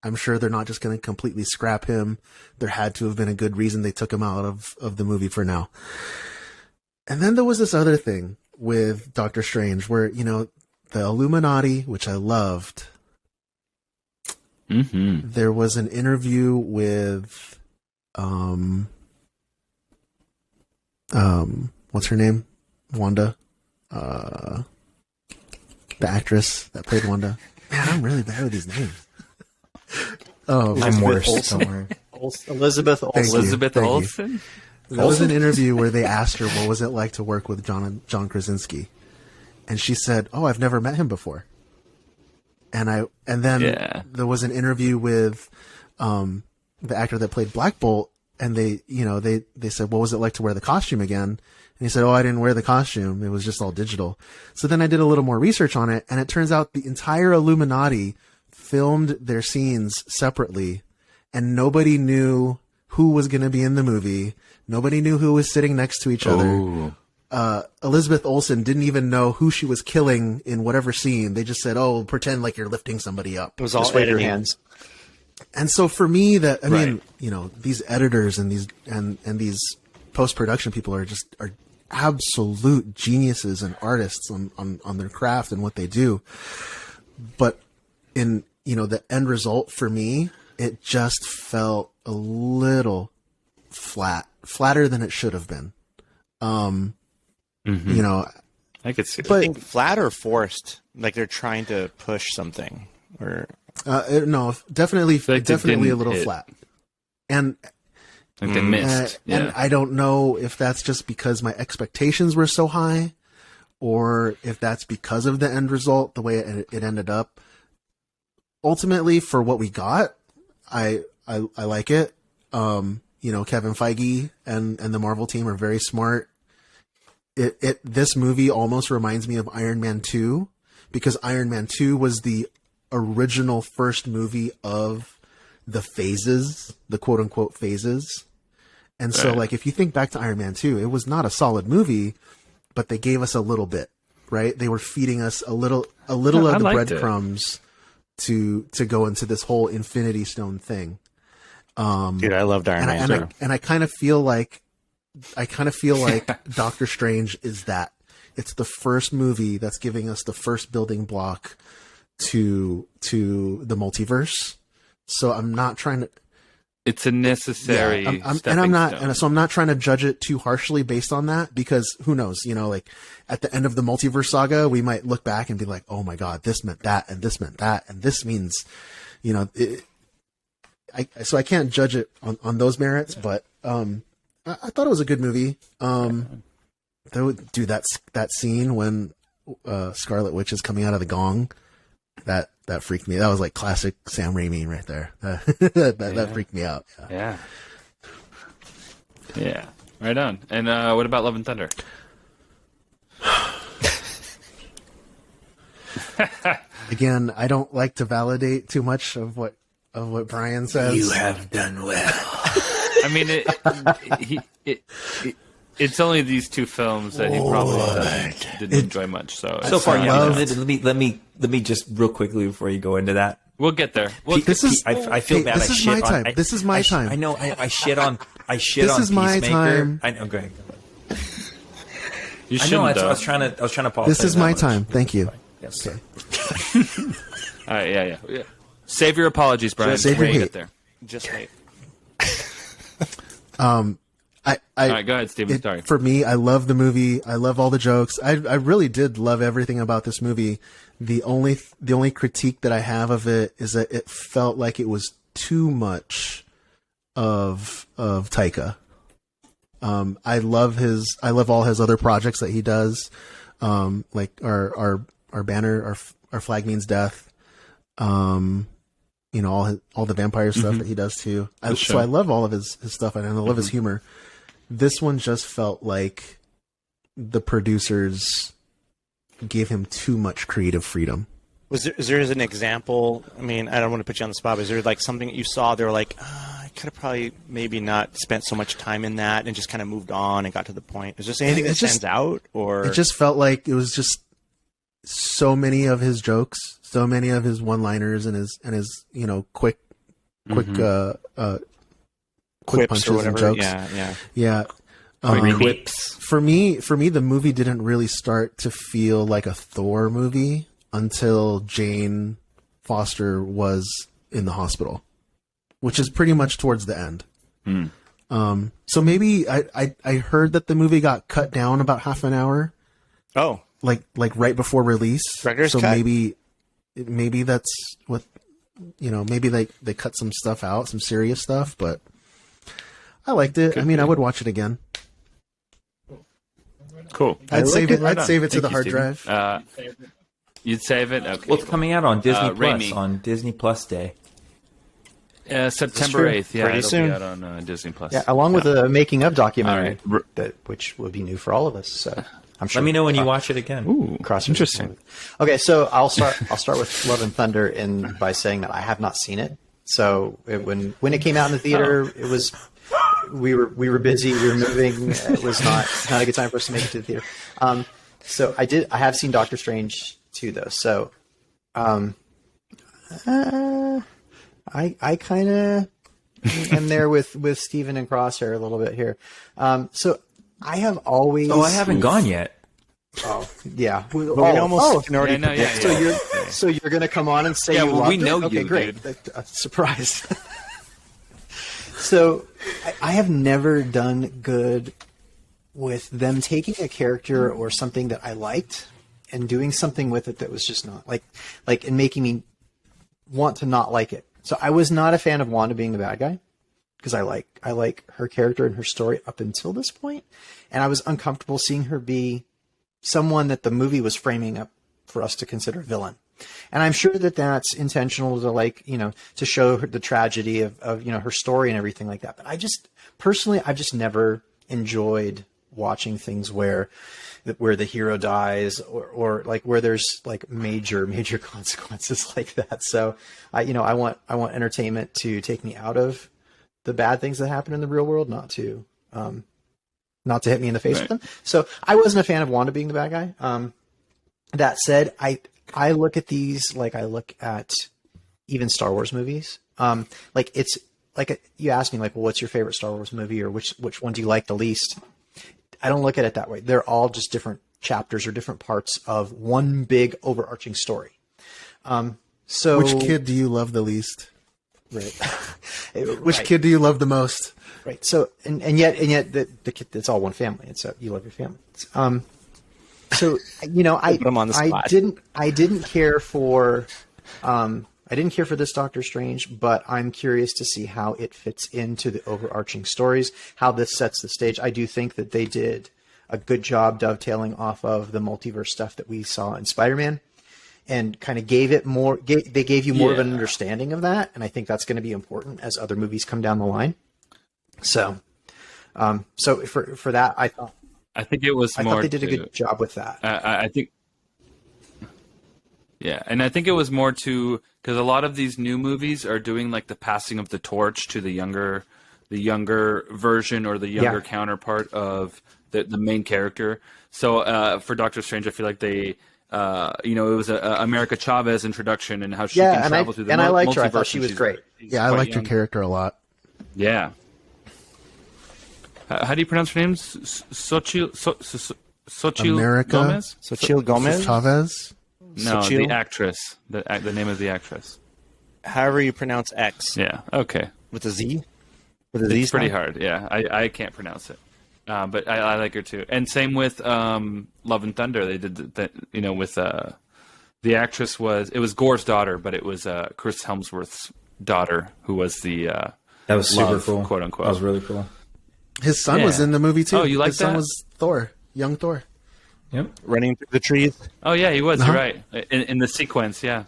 I'm sure they're not just going to completely scrap him. There had to have been a good reason they took him out of the movie for now. And then there was this other thing with Doctor Strange where, the Illuminati, which I loved.
Mm-hmm.
There was an interview with, what's her name? Wanda. The actress that played Wanda. Man, I'm really bad with these names.
I'm worse. Don't worry.
Elizabeth Olsen.
Elizabeth Olsen?
There was an interview where they asked her what was it like to work with John Krasinski, and she said, "Oh, I've never met him before." And then there was an interview with the actor that played Black Bolt, and they said, "What was it like to wear the costume again?" And he said, "Oh, I didn't wear the costume; it was just all digital." So then I did a little more research on it, and it turns out the entire Illuminati filmed their scenes separately, and nobody knew who was going to be in the movie. Nobody knew who was sitting next to each other. Elizabeth Olsen didn't even know who she was killing in whatever scene. They just said, "Oh, pretend like you're lifting somebody up."
It was all editing hands.
And so for me, I mean, these editors and these post-production people are absolute geniuses and artists on their craft and what they do. But in the end result for me, it just felt a little flatter than it should have been.
I could see that.
But I think flat or forced, like they're trying to push something, or
no, definitely a little flat. And
like they missed.
And I don't know if that's just because my expectations were so high, or if that's because of the end result, the way it ended up. Ultimately, for what we got, I like it. Kevin Feige and the Marvel team are very smart. This movie almost reminds me of Iron Man 2, because Iron Man 2 was the original first movie of the phases, the quote unquote phases. And so, like, if you think back to Iron Man 2, it was not a solid movie, but they gave us a little bit, right? They were feeding us a little of the breadcrumbs to go into this whole Infinity Stone thing.
Dude, I loved Iron Man.
And I kind of feel like Doctor Strange is that. It's the first movie that's giving us the first building block to the multiverse. So I'm not trying to.
It's a necessary.
I'm not trying to judge it too harshly based on that, because who knows? Like at the end of the multiverse saga, we might look back and be like, "Oh my god, this meant that, and this meant that, and this means," so I can't judge it on those merits, but I thought it was a good movie. They would do that scene when Scarlet Witch is coming out of the gong. That freaked me. That was like classic Sam Raimi right there. That freaked me out.
Yeah. Right on. And what about Love and Thunder?
Again, I don't like to validate too much of what Brian says.
You have done well.
I mean, it's only these two films that he probably didn't enjoy much. So
far, let me just real quickly before you go into that.
We'll get there.
I feel bad.
This is my time. This is my time.
I know. I shit on.
This
on
is my
Peacemaker.
time.
I know. Go ahead.
You shouldn't.
I was trying to apologize.
This is my time. Thank you.
Yes.
Okay.
All right. Yeah. Save your apologies, Brian.
Save your hate.
Get there.
Just wait.
All right, go ahead, Steven. Sorry.
For me, I love the movie. I love all the jokes. I really did love everything about this movie. The only critique that I have of it is that it felt like it was too much of Taika. I love all his other projects that he does. Like our banner, our flag means death. All the vampire stuff that he does too. So I love all of his stuff, and I love his humor. This one just felt like the producers gave him too much creative freedom.
Is there an example? I mean, I don't want to put you on the spot, but is there like something that you saw? They were like, I could have probably maybe not spent so much time in that, and just kind of moved on and got to the point. Is there anything that stands out, or
it just felt like it was just so many of his jokes, so many of his one-liners, and his quick
quips
punches
or whatever.
and jokes.
Yeah.
Quips. For me, the movie didn't really start to feel like a Thor movie until Jane Foster was in the hospital, which is pretty much towards the end. So maybe I heard that the movie got cut down about half an hour.
Oh,
like right before release.
Director's
so
cut.
maybe that's what maybe they cut some stuff out, some serious stuff, but I liked it. I mean, I would watch it again.
Cool.
I'd save it.
Right
I'd save it to
Thank
the
you,
hard
Steven.
drive.
You'd save it. Okay.
Well, it's coming out on Disney Plus
Raimi.
on Disney Plus Day.
September 8th. Yeah,
Pretty
it'll
soon.
be out on Disney Plus.
Yeah, along with a making of documentary,
All right.
which will be new for all of us. So I'm sure.
Let me know when you watch it again.
Ooh,
Interesting. Okay, so I'll start with Love and Thunder by saying that I have not seen it. So when it came out in the theater, it was we were busy, we were moving. It was not a good time for us to make it to the theater. So I have seen Doctor Strange 2 though. So I kind of am there with Steven and Crosshair a little bit here. So I have always.
Oh, I haven't gone yet.
Oh yeah,
we almost can already.
So you're gonna come on and say
Yeah,
you
well,
loved
we know
it? Okay,
you,
great.
dude.
Surprise. So I have never done good with them taking a character or something that I liked and doing something with it that was just not like and making me want to not like it. So I was not a fan of Wanda being the bad guy because I like her character and her story up until this point, and I was uncomfortable seeing her be someone that the movie was framing up for us to consider a villain. And I'm sure that that's intentional to to show her the tragedy of her story and everything like that. But I've just never enjoyed watching things where the hero dies or like where there's like major consequences like that. So I want entertainment to take me out of the bad things that happen in the real world, not to hit me in the face with them. So I wasn't a fan of Wanda being the bad guy. That said, I look at these like I look at even Star Wars movies. Like it's like you asked me, like, well, what's your favorite Star Wars movie, or which one do you like the least? I don't look at it that way. They're all just different chapters or different parts of one big overarching story. So
which kid do you love the least?
Right.
Which kid do you love the most?
Right. So and yet the kid, it's all one family. And so you love your family. So I didn't care for this Doctor Strange, but I'm curious to see how it fits into the overarching stories, how this sets the stage. I do think that they did a good job dovetailing off of the multiverse stuff that we saw in Spider-Man, and kind of gave it more. They gave you more of an understanding of that, and I think that's going to be important as other movies come down the line. So, for that, I
think it was more.
I thought they did a good job with that.
I think. Yeah, and I think it was more to because a lot of these new movies are doing like the passing of the torch to the younger version or the younger counterpart of the main character. So for Doctor Strange, I feel like they, it was America Chavez introduction and how she can travel through the multiverse.
And I liked her. I thought she was great.
Yeah, I liked her character a lot.
Yeah. How do you pronounce her name? Xochitl Gomez?
Xochitl Gomez?
Chavez?
No, the actress. The name of the actress.
However you pronounce X.
Yeah, okay.
With a Z?
It's pretty hard, yeah. I can't pronounce it. But I like her too. And same with Love and Thunder. They did that, with the actress it was Gore's daughter, but it was Chris Hemsworth's daughter who was the
that was super
love,
cool,
quote unquote.
That was really cool.
His son was in the movie too.
Oh, you like
His
that?
son was Thor, young Thor.
Yep,
running through the trees.
Oh yeah, he was. You're right. In the sequence, yeah.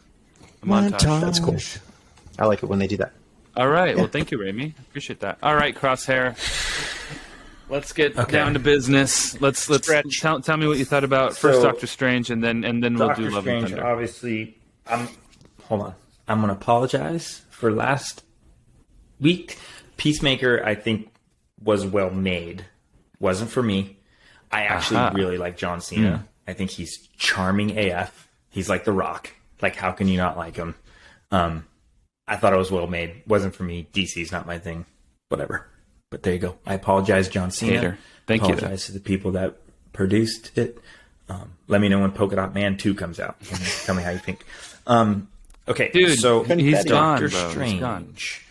The montage.
That's cool. I like it when they do that.
All right. Well, thank you, Raimi. Appreciate that. All right, Crosshair. Let's get down to business. Let's tell me what you thought about first Doctor Strange, and then we'll do Love and Thunder.
Obviously, hold on. I'm gonna apologize for last week. Peacemaker, I think, was well made. Wasn't for me. I actually really like John Cena. I think he's charming AF. He's like The Rock. Like, how can you not like him? I thought it was well made. Wasn't for me. DC's not my thing. Whatever. But there you go. I apologize, John Cena.
Hater. Thank you.
Apologize to the people that produced it. Let me know when Polka Dot Man 2 comes out. And tell me how you think. Okay,
dude,
so
he's
Doctor
gone,
Strange.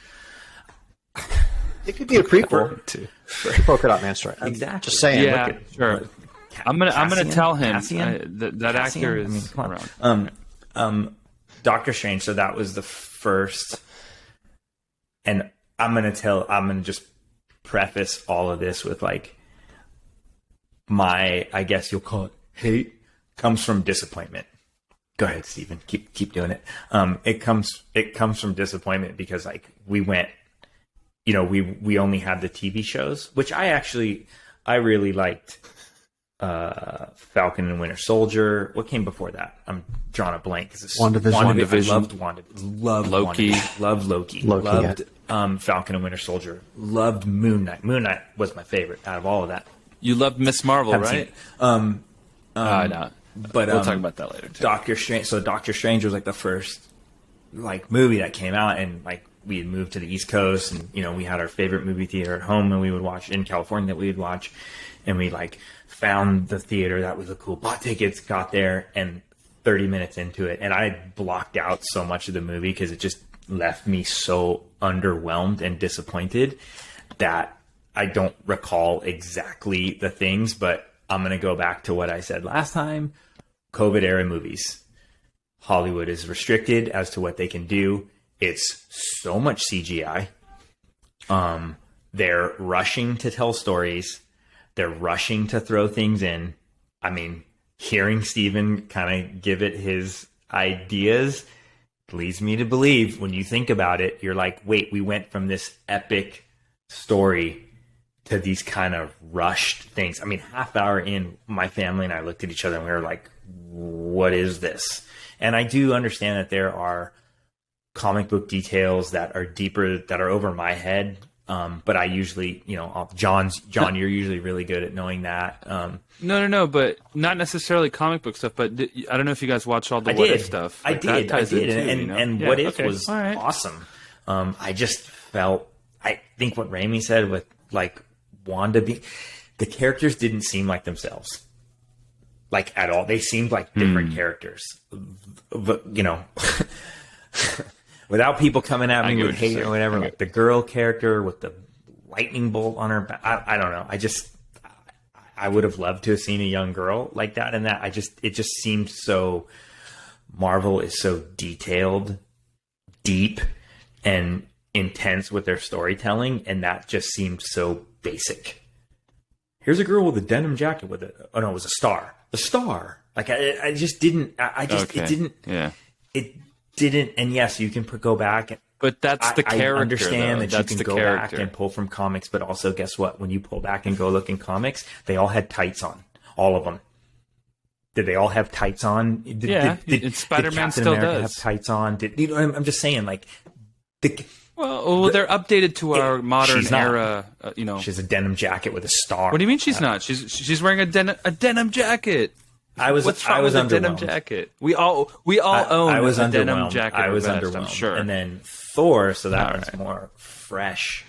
It could be a prequel to Polka Dot Man story.
Exactly.
Just saying.
Yeah, sure. I'm gonna tell him that actor is
around. Doctor Strange. So that was the first, and I'm gonna just preface all of this with like my, I guess you'll call it hate, comes from disappointment. Go ahead, Steven. Keep doing it. It comes from disappointment because like we went, we only had the TV shows, which I really liked. Falcon and Winter Soldier. What came before that? I'm drawing a blank.
WandaVision.
I loved
Loki.
Loved Loki. Loved Falcon and Winter Soldier. Loved Moon Knight. Moon Knight was my favorite out of all of that.
You loved Miss Marvel, right?
No.
But we'll talk about that later too.
Doctor Strange. So Doctor Strange was like the first like movie that came out, and like we had moved to the East Coast, and we had our favorite movie theater at home, and we would watch in California that we would watch, and we like found the theater that was a cool, bought tickets, got there, and 30 minutes into it, and I blocked out so much of the movie because it just left me so underwhelmed and disappointed that I don't recall exactly the things, but I'm going to go back to what I said last time. COVID era movies. Hollywood is restricted as to what they can do. It's so much CGI. They're rushing to tell stories. They're rushing to throw things in. I mean, hearing Steven kind of give it his ideas leads me to believe, when you think about it, you're like, wait, we went from this epic story to these kind of rushed things. I mean, half hour in, my family and I looked at each other and we were like, what is this? And I do understand that there are comic book details that are deeper, that are over my head. But I usually, John, you're usually really good at knowing that.
No, but not necessarily comic book stuff. But I don't know if you guys watch all the What If stuff.
I did, and What If was awesome. I just felt I think what Raimi said with like Wanda being, the characters didn't seem like themselves, like at all. They seemed like different characters, but, you know, without people coming at me with hate or whatever. Like the girl character with the lightning bolt on her back. I don't know. I would have loved to have seen a young girl like that. And that it just seemed so, Marvel is so detailed, deep, and intense with their storytelling. And that just seemed so basic. Here's a girl with a denim jacket with it. Oh no, it was a star. The star. Like I just didn't, it didn't, it didn't. And yes, you can go back and,
but that's the character.
I understand
though.
that
that's
you can go back and pull from comics, but also guess what? When you pull back and go look in comics, they all had tights on. All of them. Did they all have tights on? Did
Spider-Man
Captain
still
America
does
have tights on? I'm just saying, like,
they're updated to our modern era. You know,
she has a denim jacket with a star.
What do you mean she's not? She's wearing a denim jacket. What's wrong with a denim jacket? We all own a denim jacket.
I was
underwhelmed.
underwhelmed.
I'm sure.
And then Thor, so that one's more fresh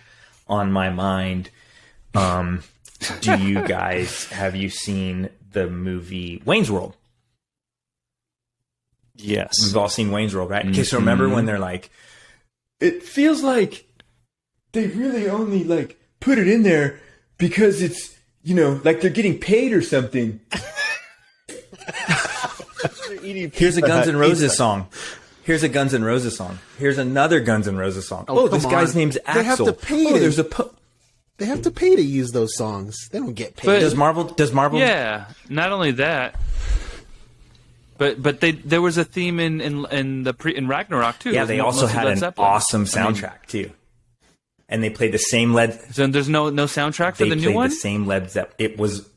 on my mind. Do you guys have you seen the movie Wayne's World?
Yes,
we've all seen Wayne's World, right? Okay, so remember when they're like, it feels like they really only like put it in there because it's, you know, like they're getting paid or something. Here's a Guns N' Roses song. Here's a Guns N' Roses song. Here's another Guns N' Roses song. Oh, this guy's name's Axl.
They have to pay. They have to pay to use those songs. They don't get paid.
But does Marvel?
Yeah. Not only that, but there was a theme in Ragnarok too.
Yeah, they also had an awesome soundtrack too. And they played the same Led.
So there's no soundtrack for the new one.
They played the same Led Zeppelin. It was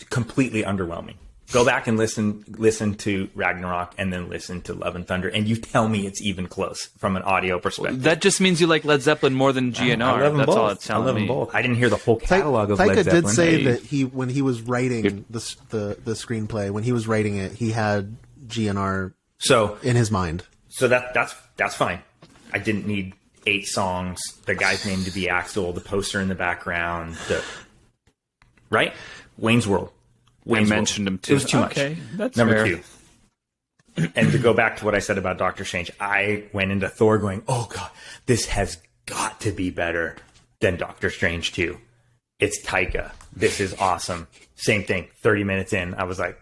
completely underwhelming. Go back and listen to Ragnarok and then listen to Love and Thunder, and you tell me it's even close from an audio perspective.
That just means you like Led Zeppelin more than GNR.
I love them
That's
both.
all it's telling me.
I love them both. I didn't hear the whole catalog of
Taika
Led Zeppelin.
did say that when he was writing the screenplay, when he was writing it, he had GNR in his mind.
So that's fine. I didn't need 8 songs. The guy's name to be Axl. The poster in the background. Right? Wayne's World.
I mentioned him too.
It was too much.
That's
Number
fair.
2. And to go back to what I said about Doctor Strange, I went into Thor going, oh God, this has got to be better than Doctor Strange 2. It's Taika. This is awesome. Same thing. 30 minutes in, I was like,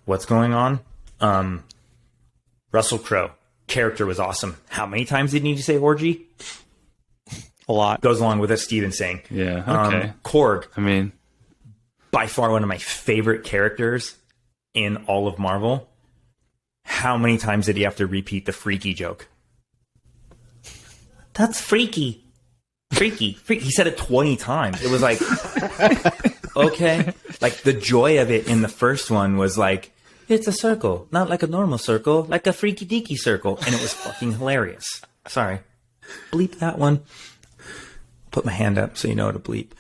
what's going on? Russell Crowe. Character was awesome. How many times did he need to say orgy?
A lot.
Goes along with what Steven's saying.
Yeah, okay.
Korg.
I mean,
by far one of my favorite characters in all of Marvel. How many times did he have to repeat the freaky joke? That's freaky. Freaky. He said it 20 times. It was like, okay. Like the joy of it in the first one was like, it's a circle, not like a normal circle, like a freaky deaky circle. And it was fucking hilarious. Sorry. Bleep that one. Put my hand up so you know how to bleep.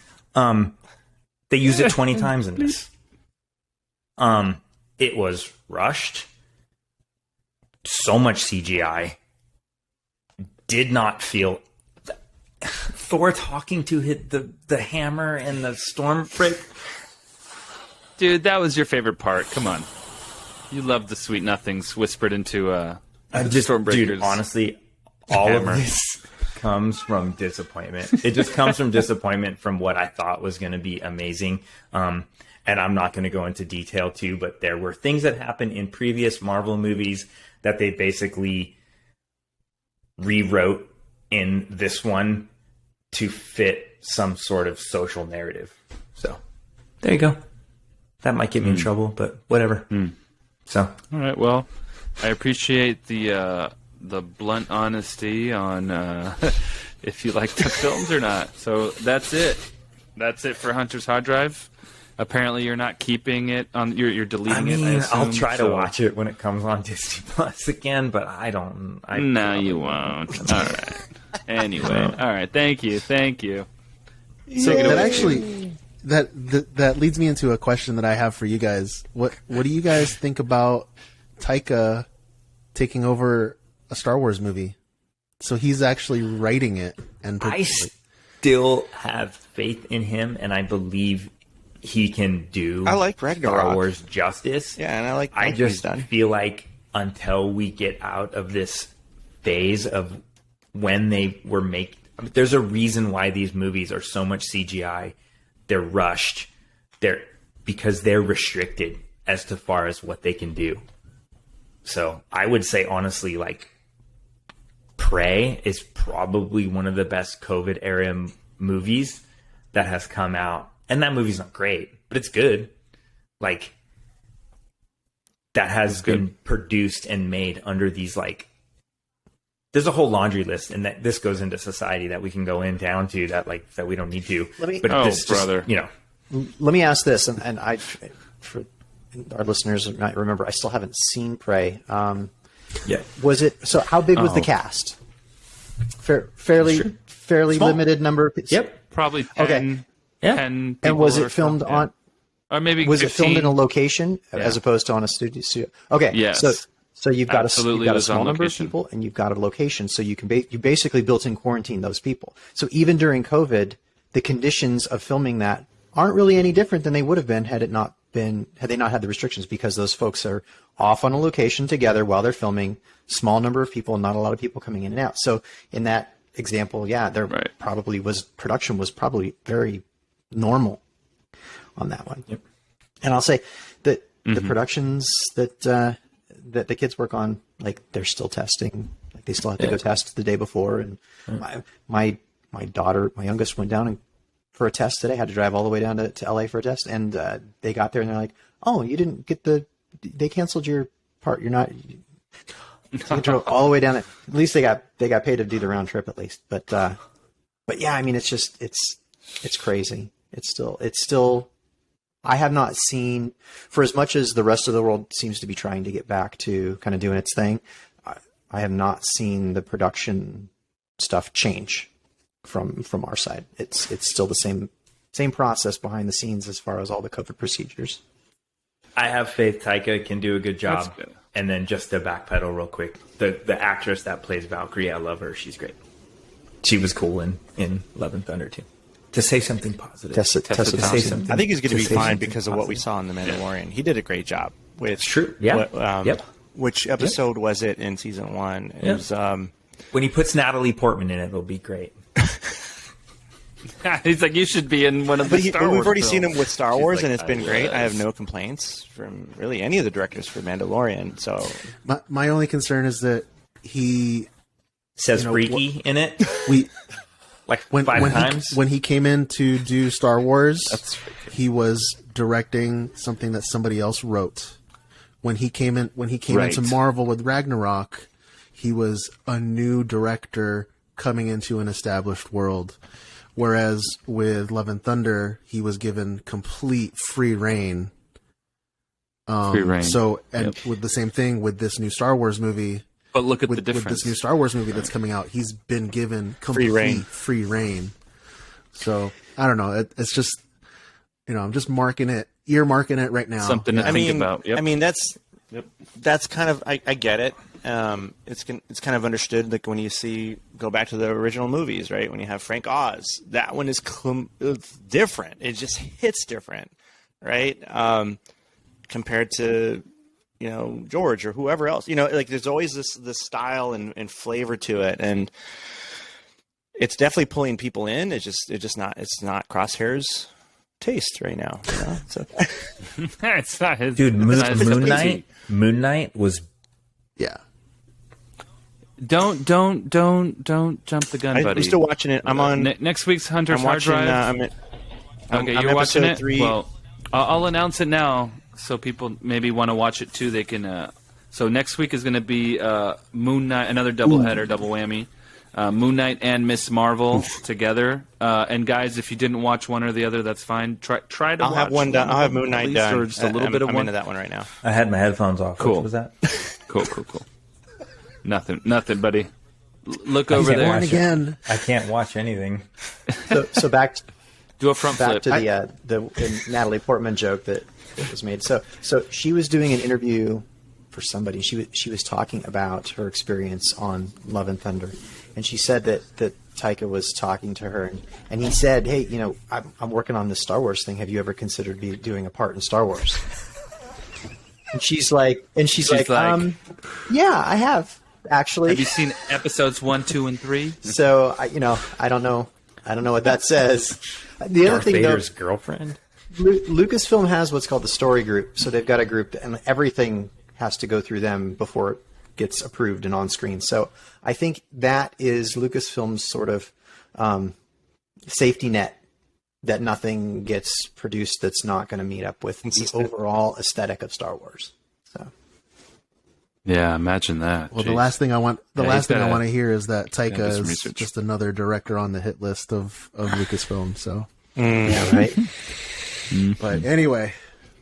They used it 20 times in this. It was rushed. So much CGI. Did not feel Thor talking to hit the hammer and the storm break.
Dude, that was your favorite part. Come on. You loved the sweet nothings whispered into Stormbreaker's.
Dude, honestly, all
hammer.
of this comes from disappointment. It just comes from disappointment from what I thought was going to be amazing. And I'm not going to go into detail too, but there were things that happened in previous Marvel movies that they basically rewrote in this one to fit some sort of social narrative. So there you go. That might get me in trouble, but whatever. So
all right, well, I appreciate the blunt honesty on if you like the films or not. So that's it. That's it for Hunter's Hard Drive. Apparently, you're not keeping it on. You're deleting it. I assume,
I'll try to watch it when it comes on Disney Plus again, but I don't.
No, you won't. All right. Anyway, all right. Thank you.
So that actually that leads me into a question that I have for you guys. What do you guys think about Taika taking over a Star Wars movie? So he's actually writing it, and
I still have faith in him, and I believe he can do.
I like Ragnarok.
Star Wars justice.
Yeah, and I
I just feel like until we get out of this phase of when they were there's a reason why these movies are so much CGI. They're rushed. Because they're restricted as to far as what they can do. So I would say honestly, like, Prey is probably one of the best COVID era movies that has come out. And that movie's not great, but it's good. Like, that has been produced and made under these, like, there's a whole laundry list, and that this goes into society that we can go down to that we don't need to.
Brother.
You know.
Let me ask this, and I, for our listeners might remember, I still haven't seen Prey.
Yeah.
Was it so? How big was the cast? Fairly Small. Limited number of people.
Yep.
Probably 10. 10
and was it filmed on?
Or maybe
was
15?
it filmed in a location as opposed to on a studio? Okay.
Yes.
So you've got a small number of
location.
people, and you've got a location. So you can you basically built-in quarantine those people. So even during COVID, the conditions of filming that aren't really any different than they would have been had they not had the restrictions, because those folks are off on a location together while they're filming, small number of people, not a lot of people coming in and out. So in that example, there probably production was probably very normal on that one.
Yep.
And I'll say that the productions that the kids work on, like, they're still testing, like they still have to go test the day before. And my daughter, my youngest, went down for a test today, had to drive all the way down to LA for a test. And they got there and they're like, oh, you didn't get they canceled your part. You're not, you drove all the way down. At least they got paid to do the round trip at least. But yeah, I mean, it's just, it's crazy. It's still, I have not seen, for as much as the rest of the world seems to be trying to get back to kind of doing its thing, I have not seen the production stuff change from our side. It's still the same process behind the scenes as far as all the COVID procedures.
I have faith Taika can do a good job. And then just to backpedal real quick, the actress that plays Valkyrie, I love her. She's great. She was cool in Love and Thunder too. To say something positive.
I think he's going to be fine because of what we saw in The Mandalorian. He did a great job with.
It's true. Yeah.
Which episode was it in season 1? It was
when he puts Natalie Portman in it, it'll be great.
He's like, you should be in one of the Star Wars.
We've already seen
films.
him with Star Wars, and it's been great. I have no complaints from really any of the directors for Mandalorian. So
my only concern is that he
says freaky in it. Like
when
5 times?
When he came in to do Star Wars, he was directing something that somebody else wrote. When he came into Marvel with Ragnarok, he was a new director coming into an established world. Whereas with Love and Thunder, he was given complete free reign. So, with the same thing with this new Star Wars movie.
But look at the difference.
With this new Star Wars movie that's coming out, he's been given complete free reign. So, I don't know. It's just, I'm just earmarking it right now.
Something to think about. Yep.
I mean, that's kind of, I get it. It's kind of understood, like when you go back to the original movies, right? When you have Frank Oz, that one is it's different. It just hits different, right? Compared to, George or whoever else, like there's always this style and flavor to it. And it's definitely pulling people in. It's not Crosshair's taste right now. It's okay.
It's not his.
Dude, Moon Knight was.
Yeah.
Don't jump the gun, buddy.
I'm still watching it. I'm on
next week's Hunter's Hard Drive.
I'm
you're watching it.
3.
Well, I'll announce it now, so people maybe want to watch it too. They can. So next week is going to be Moon Knight, another doubleheader, double whammy. Moon Knight and Miss Marvel together. And guys, if you didn't watch one or the other, that's fine. Try to.
I'll
watch
have one done. I'll have Moon Knight done.
Or just a little bit of
I'm
one.
into that one right now.
I had my headphones off.
Cool.
What was that?
Cool. Nothing, buddy. Look over there.
Again.
I can't watch anything.
So back.
Do a front flip.
To the Natalie Portman joke that was made. So she was doing an interview for somebody. She was talking about her experience on Love and Thunder, and she said that Taika was talking to her, and he said, "Hey, you know, I'm working on this Star Wars thing. Have you ever considered doing a part in Star Wars?" And she's like, "Yeah, I have actually."
Have you seen episodes 1, 2, and 3?
So I don't know what that says. The other thing,
Vader's
though,
girlfriend.
Lucasfilm has what's called the story group. So they've got a group, and everything has to go through them before it gets approved and on screen. So I think that is Lucasfilm's sort of safety net, that nothing gets produced that's not going to meet up with the overall aesthetic of Star Wars. So.
Yeah, imagine that.
Well,
Jeez.
the last thing I want to hear is that Taika
do some
is
research.
just another director on the hit list of Lucasfilm. So
yeah, right.
But anyway,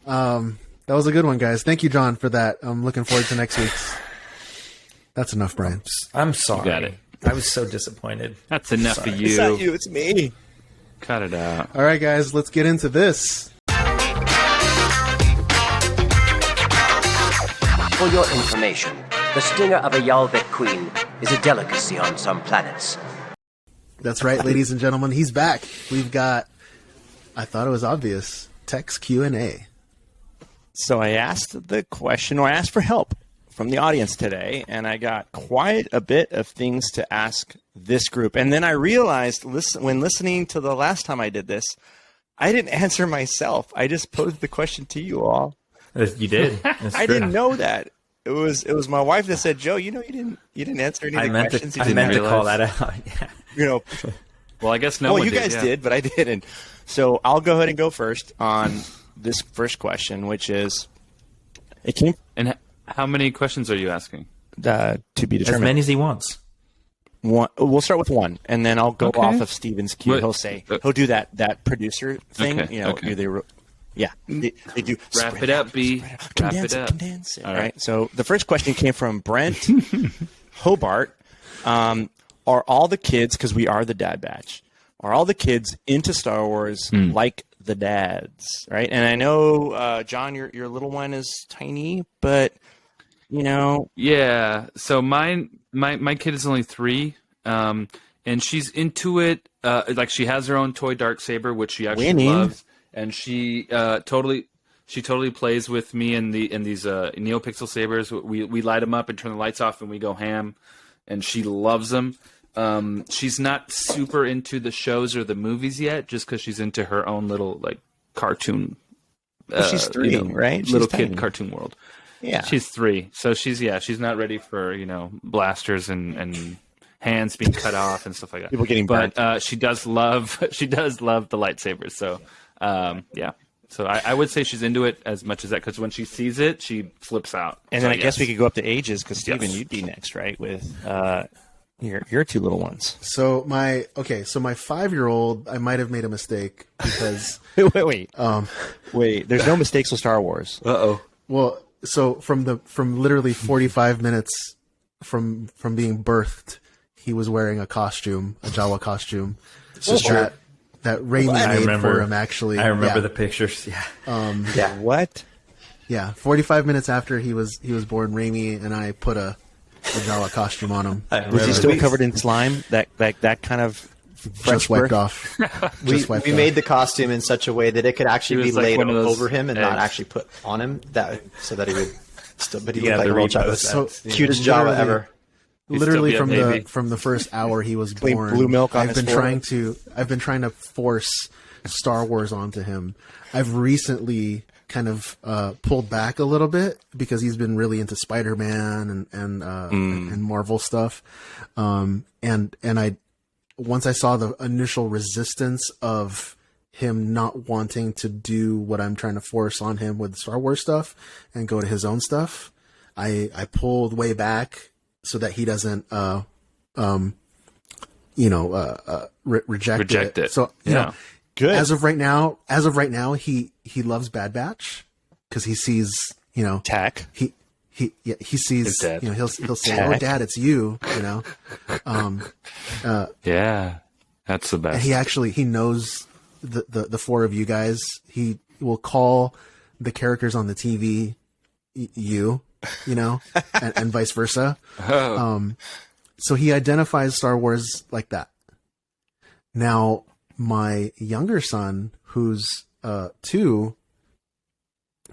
that was a good one, guys. Thank you, John, for that. I'm looking forward to next week's. That's enough, Brian.
I'm sorry.
You got it.
I was so disappointed.
That's enough for you.
It's not you, it's me.
Cut it out.
All right, guys, let's get into this.
For your information, the stinger of a Yalbek queen is a delicacy on some planets.
That's right, ladies and gentlemen. He's back. We've got, I thought it was obvious, text Q&A.
So I asked the question, or I asked for help from the audience today, and I got quite a bit of things to ask this group. And then I realized, when listening to the last time I did this, I didn't answer myself. I just posed the question to you all.
You did.
I didn't know that. It was my wife that said, "Joe, you didn't answer any of the questions."
I meant to call that out. Yeah.
Well, I guess no one
you
did,
guys
yeah.
did, but I didn't. So I'll go ahead and go first on this first question, which is, it came.
And how many questions are you asking?
To be determined.
As many as he wants.
One. We'll start with one, and then I'll go off of Steven's cue.
Wait,
He'll do that producer thing.
Okay, okay.
They do.
Wrap it up, B. Wrap it up.
Condense it. All right. So the first question came from Brent Hobart. Are all the kids, because we are the Dad Batch, are all the kids into Star Wars like the dads? Right. And I know, John, your little one is tiny, but
Yeah. So my kid is only 3, and she's into it. Like, she has her own toy Darksaber, which she actually loves, and she totally plays with me in these NeoPixel sabers. We light them up and turn the lights off, and we go ham, and she loves them. She's not super into the shows or the movies yet, just because she's into her own little cartoon.
She's 3, right?
Little
She's
kid
tiny.
cartoon world.
Yeah,
she's 3, so she's not ready for blasters and hands being cut off and stuff like that.
People getting burnt.
But she does love the lightsabers. So yeah. So I would say she's into it as much as that, because when she sees it, she flips out.
And
so,
then I guess we could go up to ages, because Steven, you'd be next, right? With your 2 little ones.
So my 5-year-old, I might have made a mistake because
wait. There's no mistakes with Star Wars.
Well, so from literally 45 minutes from being birthed, he was wearing a costume, a Jawa costume.
This is true.
That Raimi made for him, actually.
I remember the pictures. Yeah.
What?
Yeah. 45 minutes after he was born, Raimi and I put a Jawa costume on him.
Was he still covered in slime? That kind of
just wiped off.
We made the costume in such a way that it could actually be laid over him and not
eggs.
actually put on him, so that he would still. But he
Yeah,
looked like
the
a real
repo
Jawa.
sets.
So cutest Jawa ever.
Literally from the first hour he was born,
blue milk on
I've
his
been trying to force Star Wars onto him. I've recently kind of pulled back a little bit because he's been really into Spider-Man and Marvel stuff. And I once I saw the initial resistance of him not wanting to do what I'm trying to force on him with Star Wars stuff and go to his own stuff, I pulled way back so that he doesn't reject it. So you know,
good.
As of right now, he loves Bad Batch because he sees
Tack.
He sees he'll say,
Tack.
"Oh, Dad, it's you."
Yeah, that's the best.
And he knows the 4 of you guys. He will call the characters on the TV you. you know, and vice versa. So he identifies Star Wars like that. Now, my younger son, who's 2,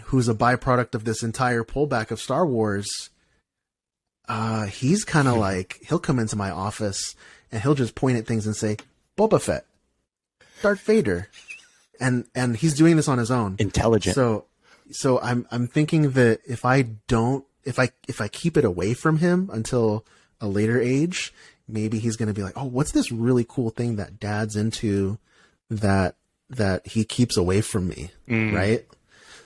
who's a byproduct of this entire pullback of Star Wars, he's kind of like, he'll come into my office and he'll just point at things and say, Boba Fett, Darth Vader. And he's doing this on his own.
Intelligent.
So I'm thinking that if I keep it away from him until a later age, maybe he's going to be like, oh, what's this really cool thing that Dad's into that he keeps away from me, right?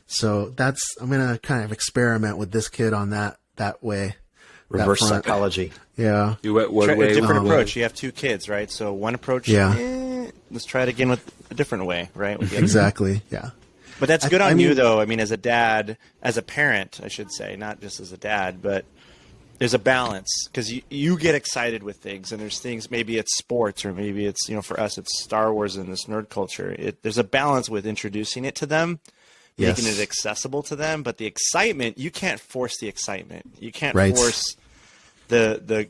So I'm going to kind of experiment with this kid on that way.
Reverse psychology.
Yeah.
You went one way.
A different approach. You have 2 kids, right? So one approach, let's try it again with a different way, right?
Exactly. Yeah.
But that's good on you, though. I mean, as a dad, as a parent, I should say, not just as a dad, but there's a balance because you get excited with things, and there's things, maybe it's sports or maybe it's, for us, it's Star Wars and this nerd culture. There's a balance with introducing it to them, making it accessible to them, but the excitement, you can't force the excitement. You can't force the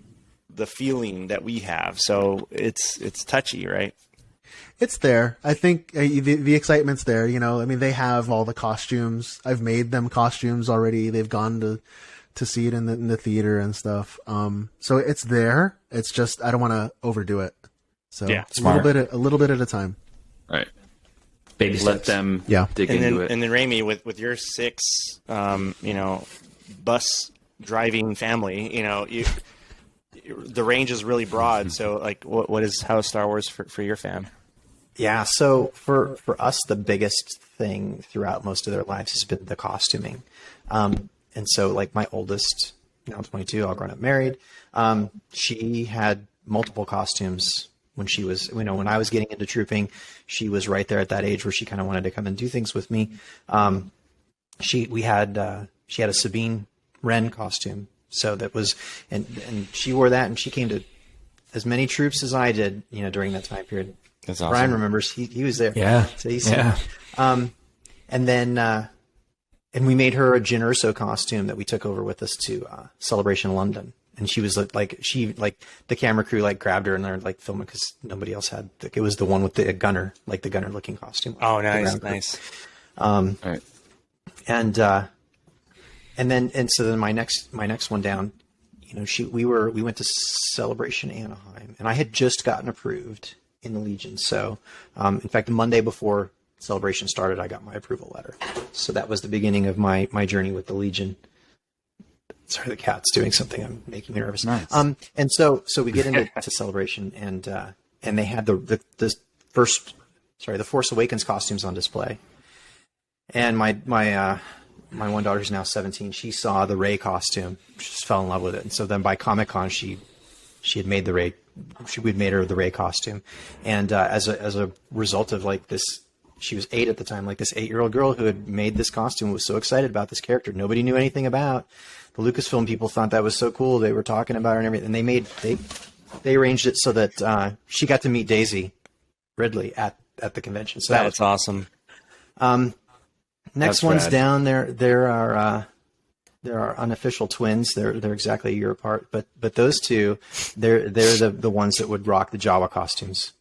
feeling that we have. So it's touchy, right?
It's there. I think the excitement's there. They have all the costumes. I've made them costumes already. They've gone to see it in the theater and stuff. So it's there. It's just I don't want to overdo it. So a little bit at a time.
Right.
Baby
Let them dig into it.
And then Raimi, with your 6, bus driving family, the range is really broad. So how is Star Wars for your fam?
Yeah, so for us, the biggest thing throughout most of their lives has been the costuming. And so, my oldest, now 22, all grown up married, she had multiple costumes when she was, when I was getting into trooping. She was right there at that age where she kind of wanted to come and do things with me. She had a Sabine Wren costume. So that was, and she wore that, and she came to as many troops as I did, during that time period.
That's awesome.
Brian remembers he was there.
Yeah.
So and then and we made her a Jyn Erso costume that we took over with us to Celebration London. And she was the camera crew grabbed her and they're filming because nobody else had. It was the one with the gunner, the gunner looking costume.
Oh, nice.
All right. And so then my next one down, we went to Celebration Anaheim, and I had just gotten approved in the Legion. So, in fact, the Monday before Celebration started, I got my approval letter. So that was the beginning of my journey with the Legion. Sorry, the cat's doing something. I'm making me nervous.
Nice.
And so we get into Celebration, and they had the Force Awakens costumes on display. And my one daughter's now 17. She saw the Rey costume, just fell in love with it. And so then by Comic-Con, she had made the Rey. We'd made her the Rey costume, and as a result of this, she was 8 at the time. This 8-year-old girl who had made this costume was so excited about this character nobody knew anything about. The Lucasfilm people thought that was so cool. They were talking about her and everything. And they arranged it so that she got to meet Daisy Ridley at the convention. So
that's awesome.
Next one's down there are unofficial twins. They're exactly a year apart, but those two, they're the ones that would rock the Jawa costumes.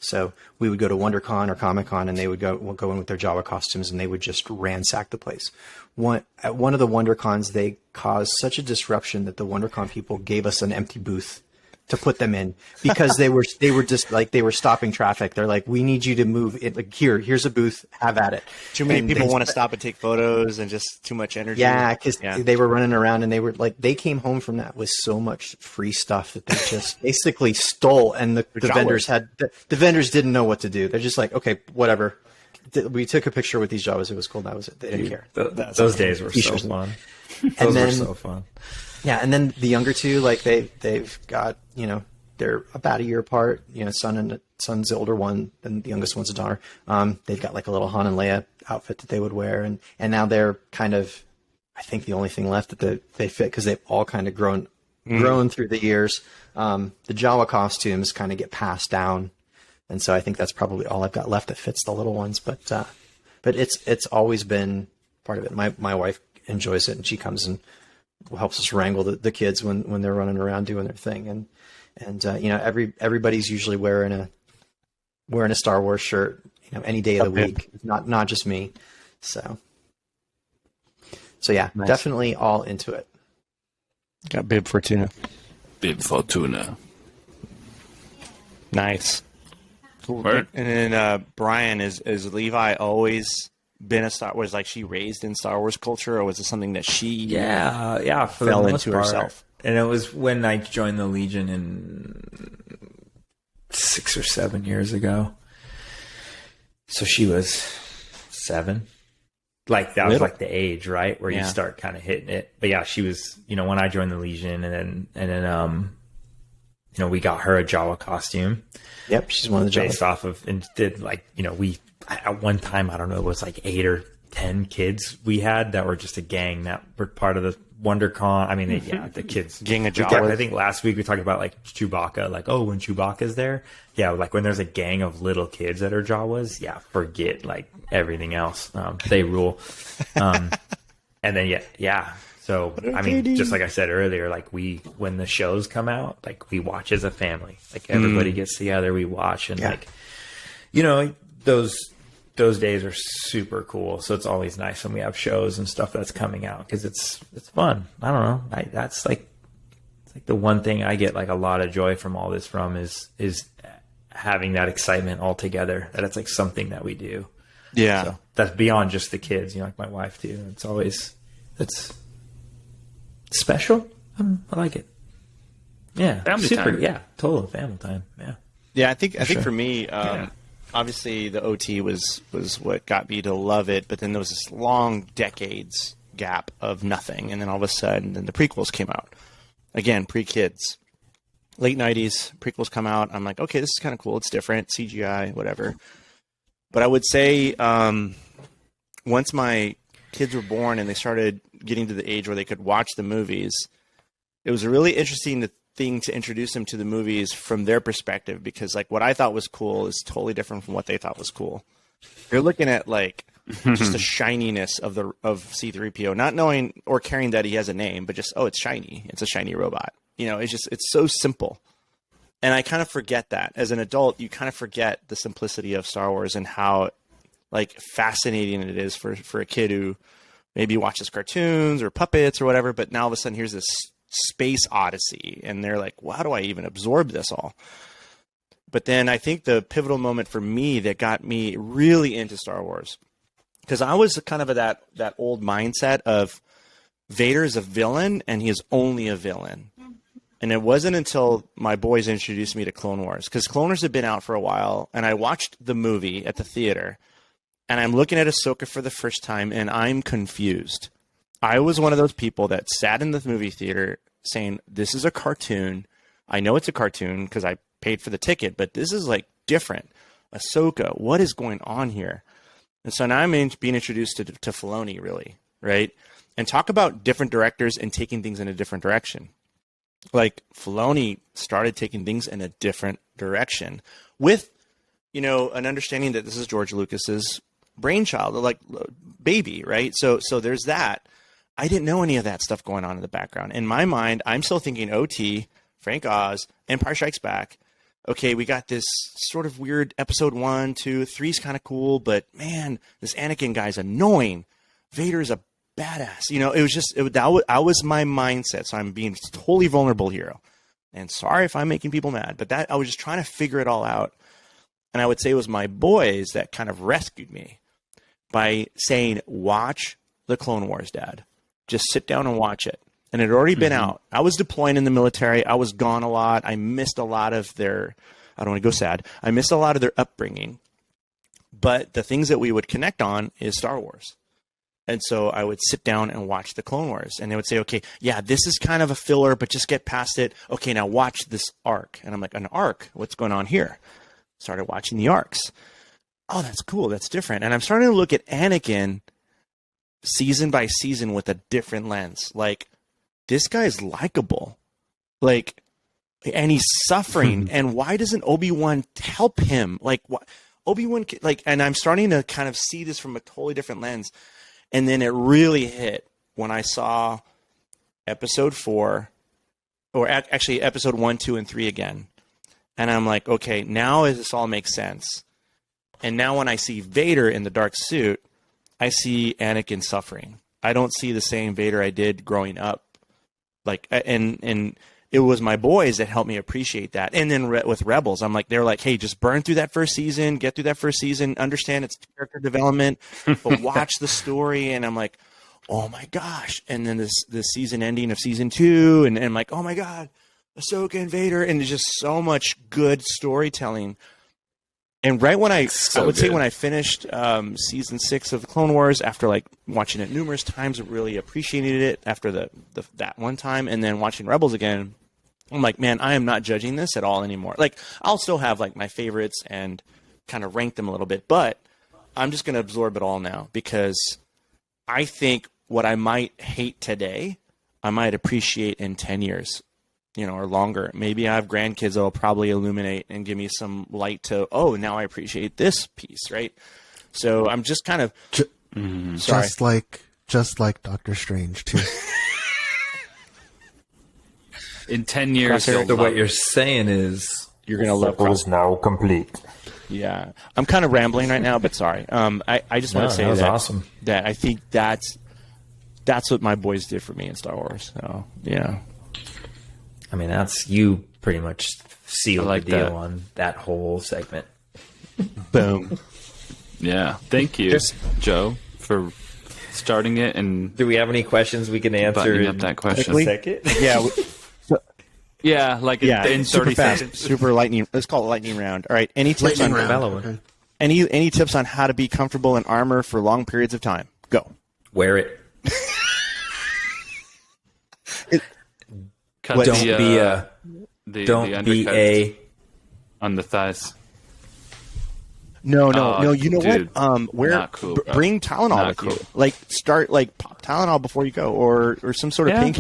So we would go to WonderCon or Comic-Con, and they would go in with their Jawa costumes, and they would just ransack the place. At one of the WonderCons, they caused such a disruption that the WonderCon people gave us an empty booth to put them in because they were just they were stopping traffic. They're like, we need you to move it. Here's a booth, have at it.
Too many people want to stop and take photos and just too much energy.
Yeah. Cause they were running around and they came home from that with so much free stuff that they just basically stole. And the vendors didn't know what to do. They're just like, okay, whatever. We took a picture with these Jawas. It was cool. That was it. They didn't care.
Those days were so fun. Those were so fun.
Yeah, and then the younger two, they've got, they're about a year apart. Son's the older one, and the youngest one's a daughter. They've got a little Han and Leia outfit that they would wear, and now they're kind of, I think, the only thing left that they fit because they've all kind of grown through the years. The Jawa costumes kind of get passed down, and so I think that's probably all I've got left that fits the little ones. But it's always been part of it. My wife enjoys it, and she comes and helps us wrangle the kids when they're running around doing their thing. And everybody's usually wearing a Star Wars shirt, any day of the week, not just me. So yeah, nice. Definitely all into it.
Got Bib Fortuna.
Bib Fortuna.
Nice. Cool. And then Brian, is Levi always been a Star Wars? Like, she raised in Star Wars culture, or was it something that she fell into herself?
And it was when I joined the Legion in 6 or 7 years ago. So she was 7. Like, that was like the age, right, where you start kind of hitting it. But yeah, she was, when I joined the Legion, and then we got her a Jawa costume.
Yep, she's one of the Jawa.
Based off of, and did we at one time, I don't know, it was like 8 or 10 kids we had that were just a gang that were part of the WonderCon. I mean, the kids.
Gang of Jawas.
I think last week we talked about like Chewbacca, like, oh, when Chewbacca's there. Yeah, like when there's a gang of little kids that are Jawas, forget like everything else. They rule. And then, So, I mean, just like I said earlier, like when the shows come out, like we watch as a family, like everybody gets together, we watch, and like, those days are super cool. So it's always nice when we have shows and stuff that's coming out, because it's fun. I don't know. That's like, it's like the one thing I get like a lot of joy from all this from is having that excitement all together, that it's like something that we do.
Yeah.
So that's beyond just the kids, like my wife too. It's special. I like it. Yeah.
Family time.
Yeah. Total family time. Yeah.
Yeah. I think for me, obviously the OT was what got me to love it, but then there was this long decades gap of nothing. And then all of a sudden, then the prequels came out. Again, pre-kids. Late 90s, prequels come out. I'm like, okay, this is kind of cool. It's different. CGI, whatever. But I would say once my kids were born and they started getting to the age where they could watch the movies, it was a really interesting thing to introduce them to the movies from their perspective, because like what I thought was cool is totally different from what they thought was cool. You're looking at like just the shininess of C-3PO, not knowing or caring that he has a name, but just, oh, it's shiny. It's a shiny robot. It's so simple. And I kind of forget that. As an adult, you kind of forget the simplicity of Star Wars and how like fascinating it is for a kid who maybe watches cartoons or puppets or whatever, but now all of a sudden here's this space odyssey and they're like, well, how do I even absorb this all? But then I think the pivotal moment for me that got me really into Star Wars, because I was kind of that old mindset of Vader is a villain and he is only a villain. And it wasn't until my boys introduced me to Clone Wars, because Clone Wars had been out for a while, and I watched the movie at the theater, and I'm looking at Ahsoka for the first time, and I'm confused. I was one of those people that sat in the movie theater saying, this is a cartoon. I know it's a cartoon because I paid for the ticket, but this is like different. Ahsoka, what is going on here? And so now I'm being introduced to Filoni, really, right? And talk about different directors and taking things in a different direction. Like Filoni started taking things in a different direction with, an understanding that this is George Lucas's brainchild, like baby, right? So there's that. I didn't know any of that stuff going on in the background. In my mind, I'm still thinking OT, Frank Oz, Empire Strikes Back. Okay, we got this sort of weird episode 1, 2, 3's kind of cool, but man, this Anakin guy's annoying. Vader's a badass. It was just, that was my mindset. So I'm being totally vulnerable here. And sorry if I'm making people mad, but I was just trying to figure it all out. And I would say it was my boys that kind of rescued me by saying, watch the Clone Wars, Dad. Just sit down and watch it. And it had already been out. I was deploying in the military. I was gone a lot. I missed a lot of I don't want to go sad. I missed a lot of their upbringing. But the things that we would connect on is Star Wars. And so I would sit down and watch the Clone Wars. And they would say, okay, yeah, this is kind of a filler, but just get past it. Okay, now watch this arc. And I'm like, an arc? What's going on here? Started watching the arcs. Oh, that's cool. That's different. And I'm starting to look at Anakin season by season with a different lens. Like, this guy's likable. Like, and he's suffering. And why doesn't Obi-Wan help him? Like, what? Obi-Wan, like, and I'm starting to kind of see this from a totally different lens. And then it really hit when I saw episode 4, or actually episode 1, 2, and 3 again. And I'm like, okay, now this all makes sense. And now when I see Vader in the dark suit, I see Anakin suffering. I don't see the same Vader I did growing up. Like, and it was my boys that helped me appreciate that. And then with Rebels, I'm like, they're like, hey, just burn through that first season, get through that first season, understand its character development, but watch the story. And I'm like, oh my gosh. And then this season ending of season 2, and I'm like, oh my God, Ahsoka and Vader, and there's just so much good storytelling. And right when I would say when I finished season 6 of the Clone Wars, after like watching it numerous times, really appreciated it after that one time, and then watching Rebels again, I'm like, man, I am not judging this at all anymore. Like, I'll still have like my favorites and kind of rank them a little bit, but I'm just going to absorb it all now, because I think what I might hate today, I might appreciate in 10 years. Or longer. Maybe I have grandkids that will probably illuminate and give me some light to, oh, now I appreciate this piece, right? So I'm just kind of sorry.
Just like Doctor Strange too.
In 10 years,
so what you're saying is
you're gonna love
Rebels now complete.
Yeah, I'm kind of rambling right now, but sorry. I just want to say
that was awesome.
That I think that's what my boys did for me in Star Wars. So yeah.
I mean, that's you pretty much sealed
like
the deal
that.
on that whole segment.
Boom.
Yeah. Thank you, Joe, for starting it. And
do we have any questions we can answer?
Buttoning up that question.
In a second?
Yeah.
Yeah, like in 30 seconds.
Super lightning. Let's call it lightning round. All right. Any tips on
Okay.
any tips on how to be comfortable in armor for long periods of time? Go.
Wear it.
Cut
don't
the,
be a.
the
Don't be
undercut
a.
on the thighs.
No. You know
dude,
what?
not cool, bro.
Bring Tylenol
Not
with
cool.
you. Like pop Tylenol before you go, or some sort of pain.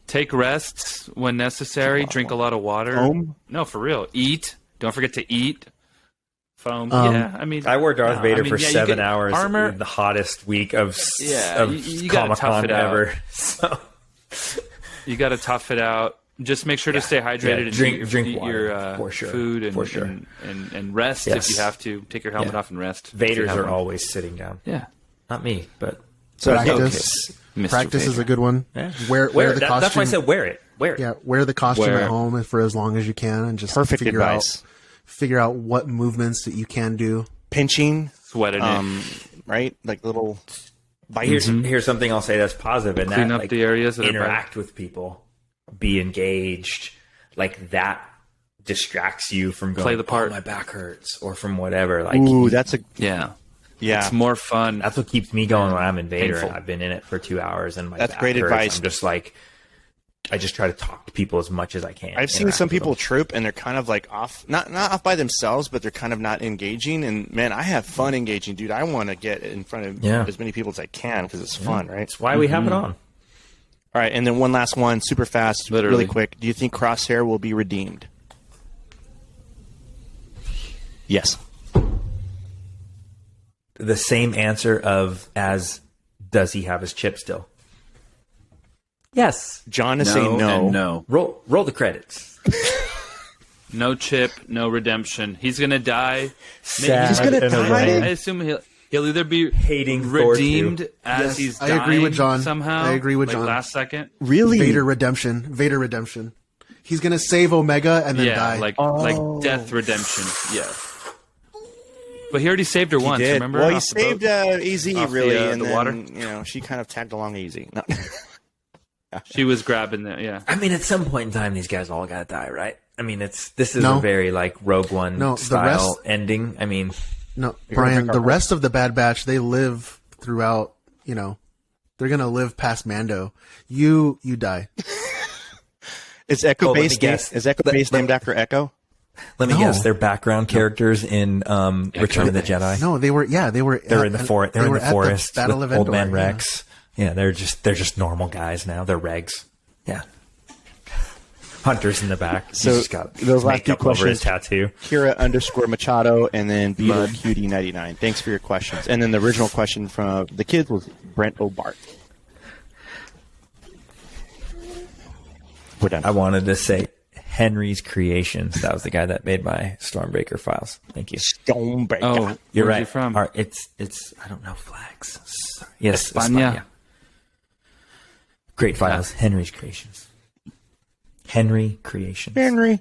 Take rests when necessary. Drink a lot of water.
Foam?
No, for real. Eat. Don't forget to eat. Foam. I mean,
I wore Darth Vader for 7
you
hours.
Armor.
In the hottest week of
You gotta tough
Comic-Con
it out.
ever. So.
You got to tough it out. Just make sure to stay hydrated and
drink
eat
water,
your
for sure.
food and,
For sure.
and rest
Yes.
if you have to. Take your helmet off and rest.
Vaders
Have
are
one.
always sitting down.
Yeah.
Not me, but
Practice.
Mr.
Practice is
Vader.
a good one.
Yeah.
Wear the costume.
That's why I said wear it. Wear it.
Yeah, wear the costume
Wear
at
it.
home for as long as you can, and just
Perfect
figure
advice.
out what movements that you can do.
Pinching,
Sweating it.
right? Like little
But here's something I'll say that's positive, and
Clean
that
up
like,
the areas that are
interact with people, be engaged, like that distracts you from going,
Play the part.
"Oh, my back hurts," or from whatever. Like,
Ooh, that's a
Yeah.
yeah.
It's more fun.
that's what keeps me going when I'm in Vader.
Painful.
And I've been in it for 2 hours, and my
That's
back
great
hurts.
advice.
I'm just like, I just try to talk to people as much as I can.
I've seen
interact
some
with
people
them.
troop and they're kind of like off, not off by themselves, but they're kind of not engaging. And man, I have fun engaging, dude. I want to get in front of as many people as I can because it's fun, right?
That's why we have it on.
All right, and then one last one, super fast,
Literally.
really quick. Do you think Crosshair will be redeemed? Yes.
The same answer as does he have his chip still? Yes.
John is saying no.
And no.
Roll the credits.
No chip, no redemption. He's gonna die.
Sad
He's gonna
in a
die?
way.
I assume he'll either be
Hating Thor
redeemed
too.
as
Yes,
he's
I
dying
agree with John.
somehow.
I agree with
like
John.
Last second.
Really?
Vader redemption. He's gonna save Omega and then
Yeah,
die.
like death redemption. Yeah. But he already saved her once.
Did.
Remember?
Well, he
Off the boat?
saved AZ
Off
really,
the,
and
the
then
water.
she kind of tagged along easy. No.
She was grabbing the
I mean, at some point in time, these guys all gotta die, right? I mean, this is
No.
a very like Rogue One
No, the
style
rest-
ending. I mean,
No, Brian, the rest of the Bad Batch, they live throughout, they're going to live past Mando. You die.
Is Echo
let me
Base
guess.
Is Echo Base named after Echo?
let me
No.
guess, they're background characters in Return of the Jedi.
No, they were
They're in the forest. They're in the
at
forest
Battle
with
of
Old
Endor,
Man
yeah.
Rex. Yeah, they're just normal guys now. They're regs. Yeah. Hunter's in the back. He's
So
just got
those last two
makeup over his
questions.
tattoo.
Kira_Machado and then Beetle Cutie99. Thanks for your questions. And then the original question from the kids was Brent O'Bart.
We're done.
I wanted to say Henry's Creations. That was the guy that made my Stormbreaker files. Thank you.
Stormbreaker.
Oh,
You're
where's
right.
he from?
It's I don't know flags. Yes,
España.
Great files. Henry's Creations. Henry Creations.
Henry.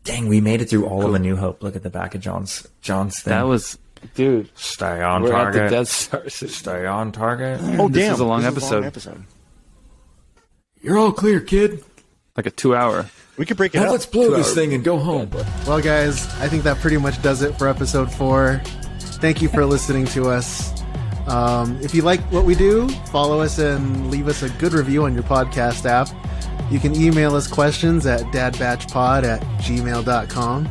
Dang, we made it through all of A New Hope. Look at the back of John's thing.
That was, dude.
Stay on
We're
target.
at the Death Star.
Stay on target.
Oh,
This
damn.
is a long
This
episode.
You're all clear, kid.
Like a 2-hour.
We could break it
Now
up.
let's blow this thing and go home.
Well, guys, I think that pretty much does it for episode 4. Thank you for listening to us. If you like what we do, follow us and leave us a good review on your podcast app. You can email us questions at dadbatchpod@gmail.com.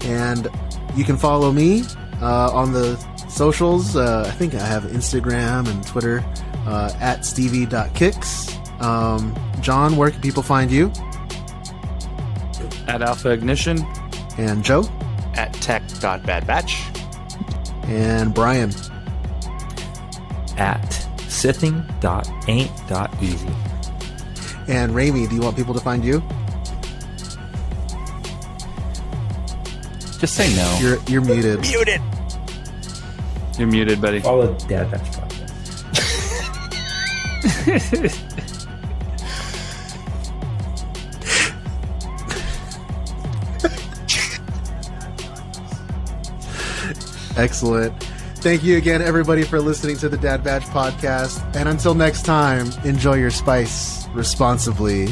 And you can follow me on the socials. I think I have Instagram and Twitter at stevie.kicks. John, where can people find you?
At Alpha Ignition.
And Joe?
At tech.badbatch.
And Brian?
At sithing.ain't.easy.
And Raimi, do you want people to find you?
Just say no.
You're muted.
Muted.
You're muted, buddy.
Follow Dad Batch Podcast.
Excellent. Thank you again, everybody, for listening to the Dad Batch Podcast. And until next time, enjoy your spice responsibly.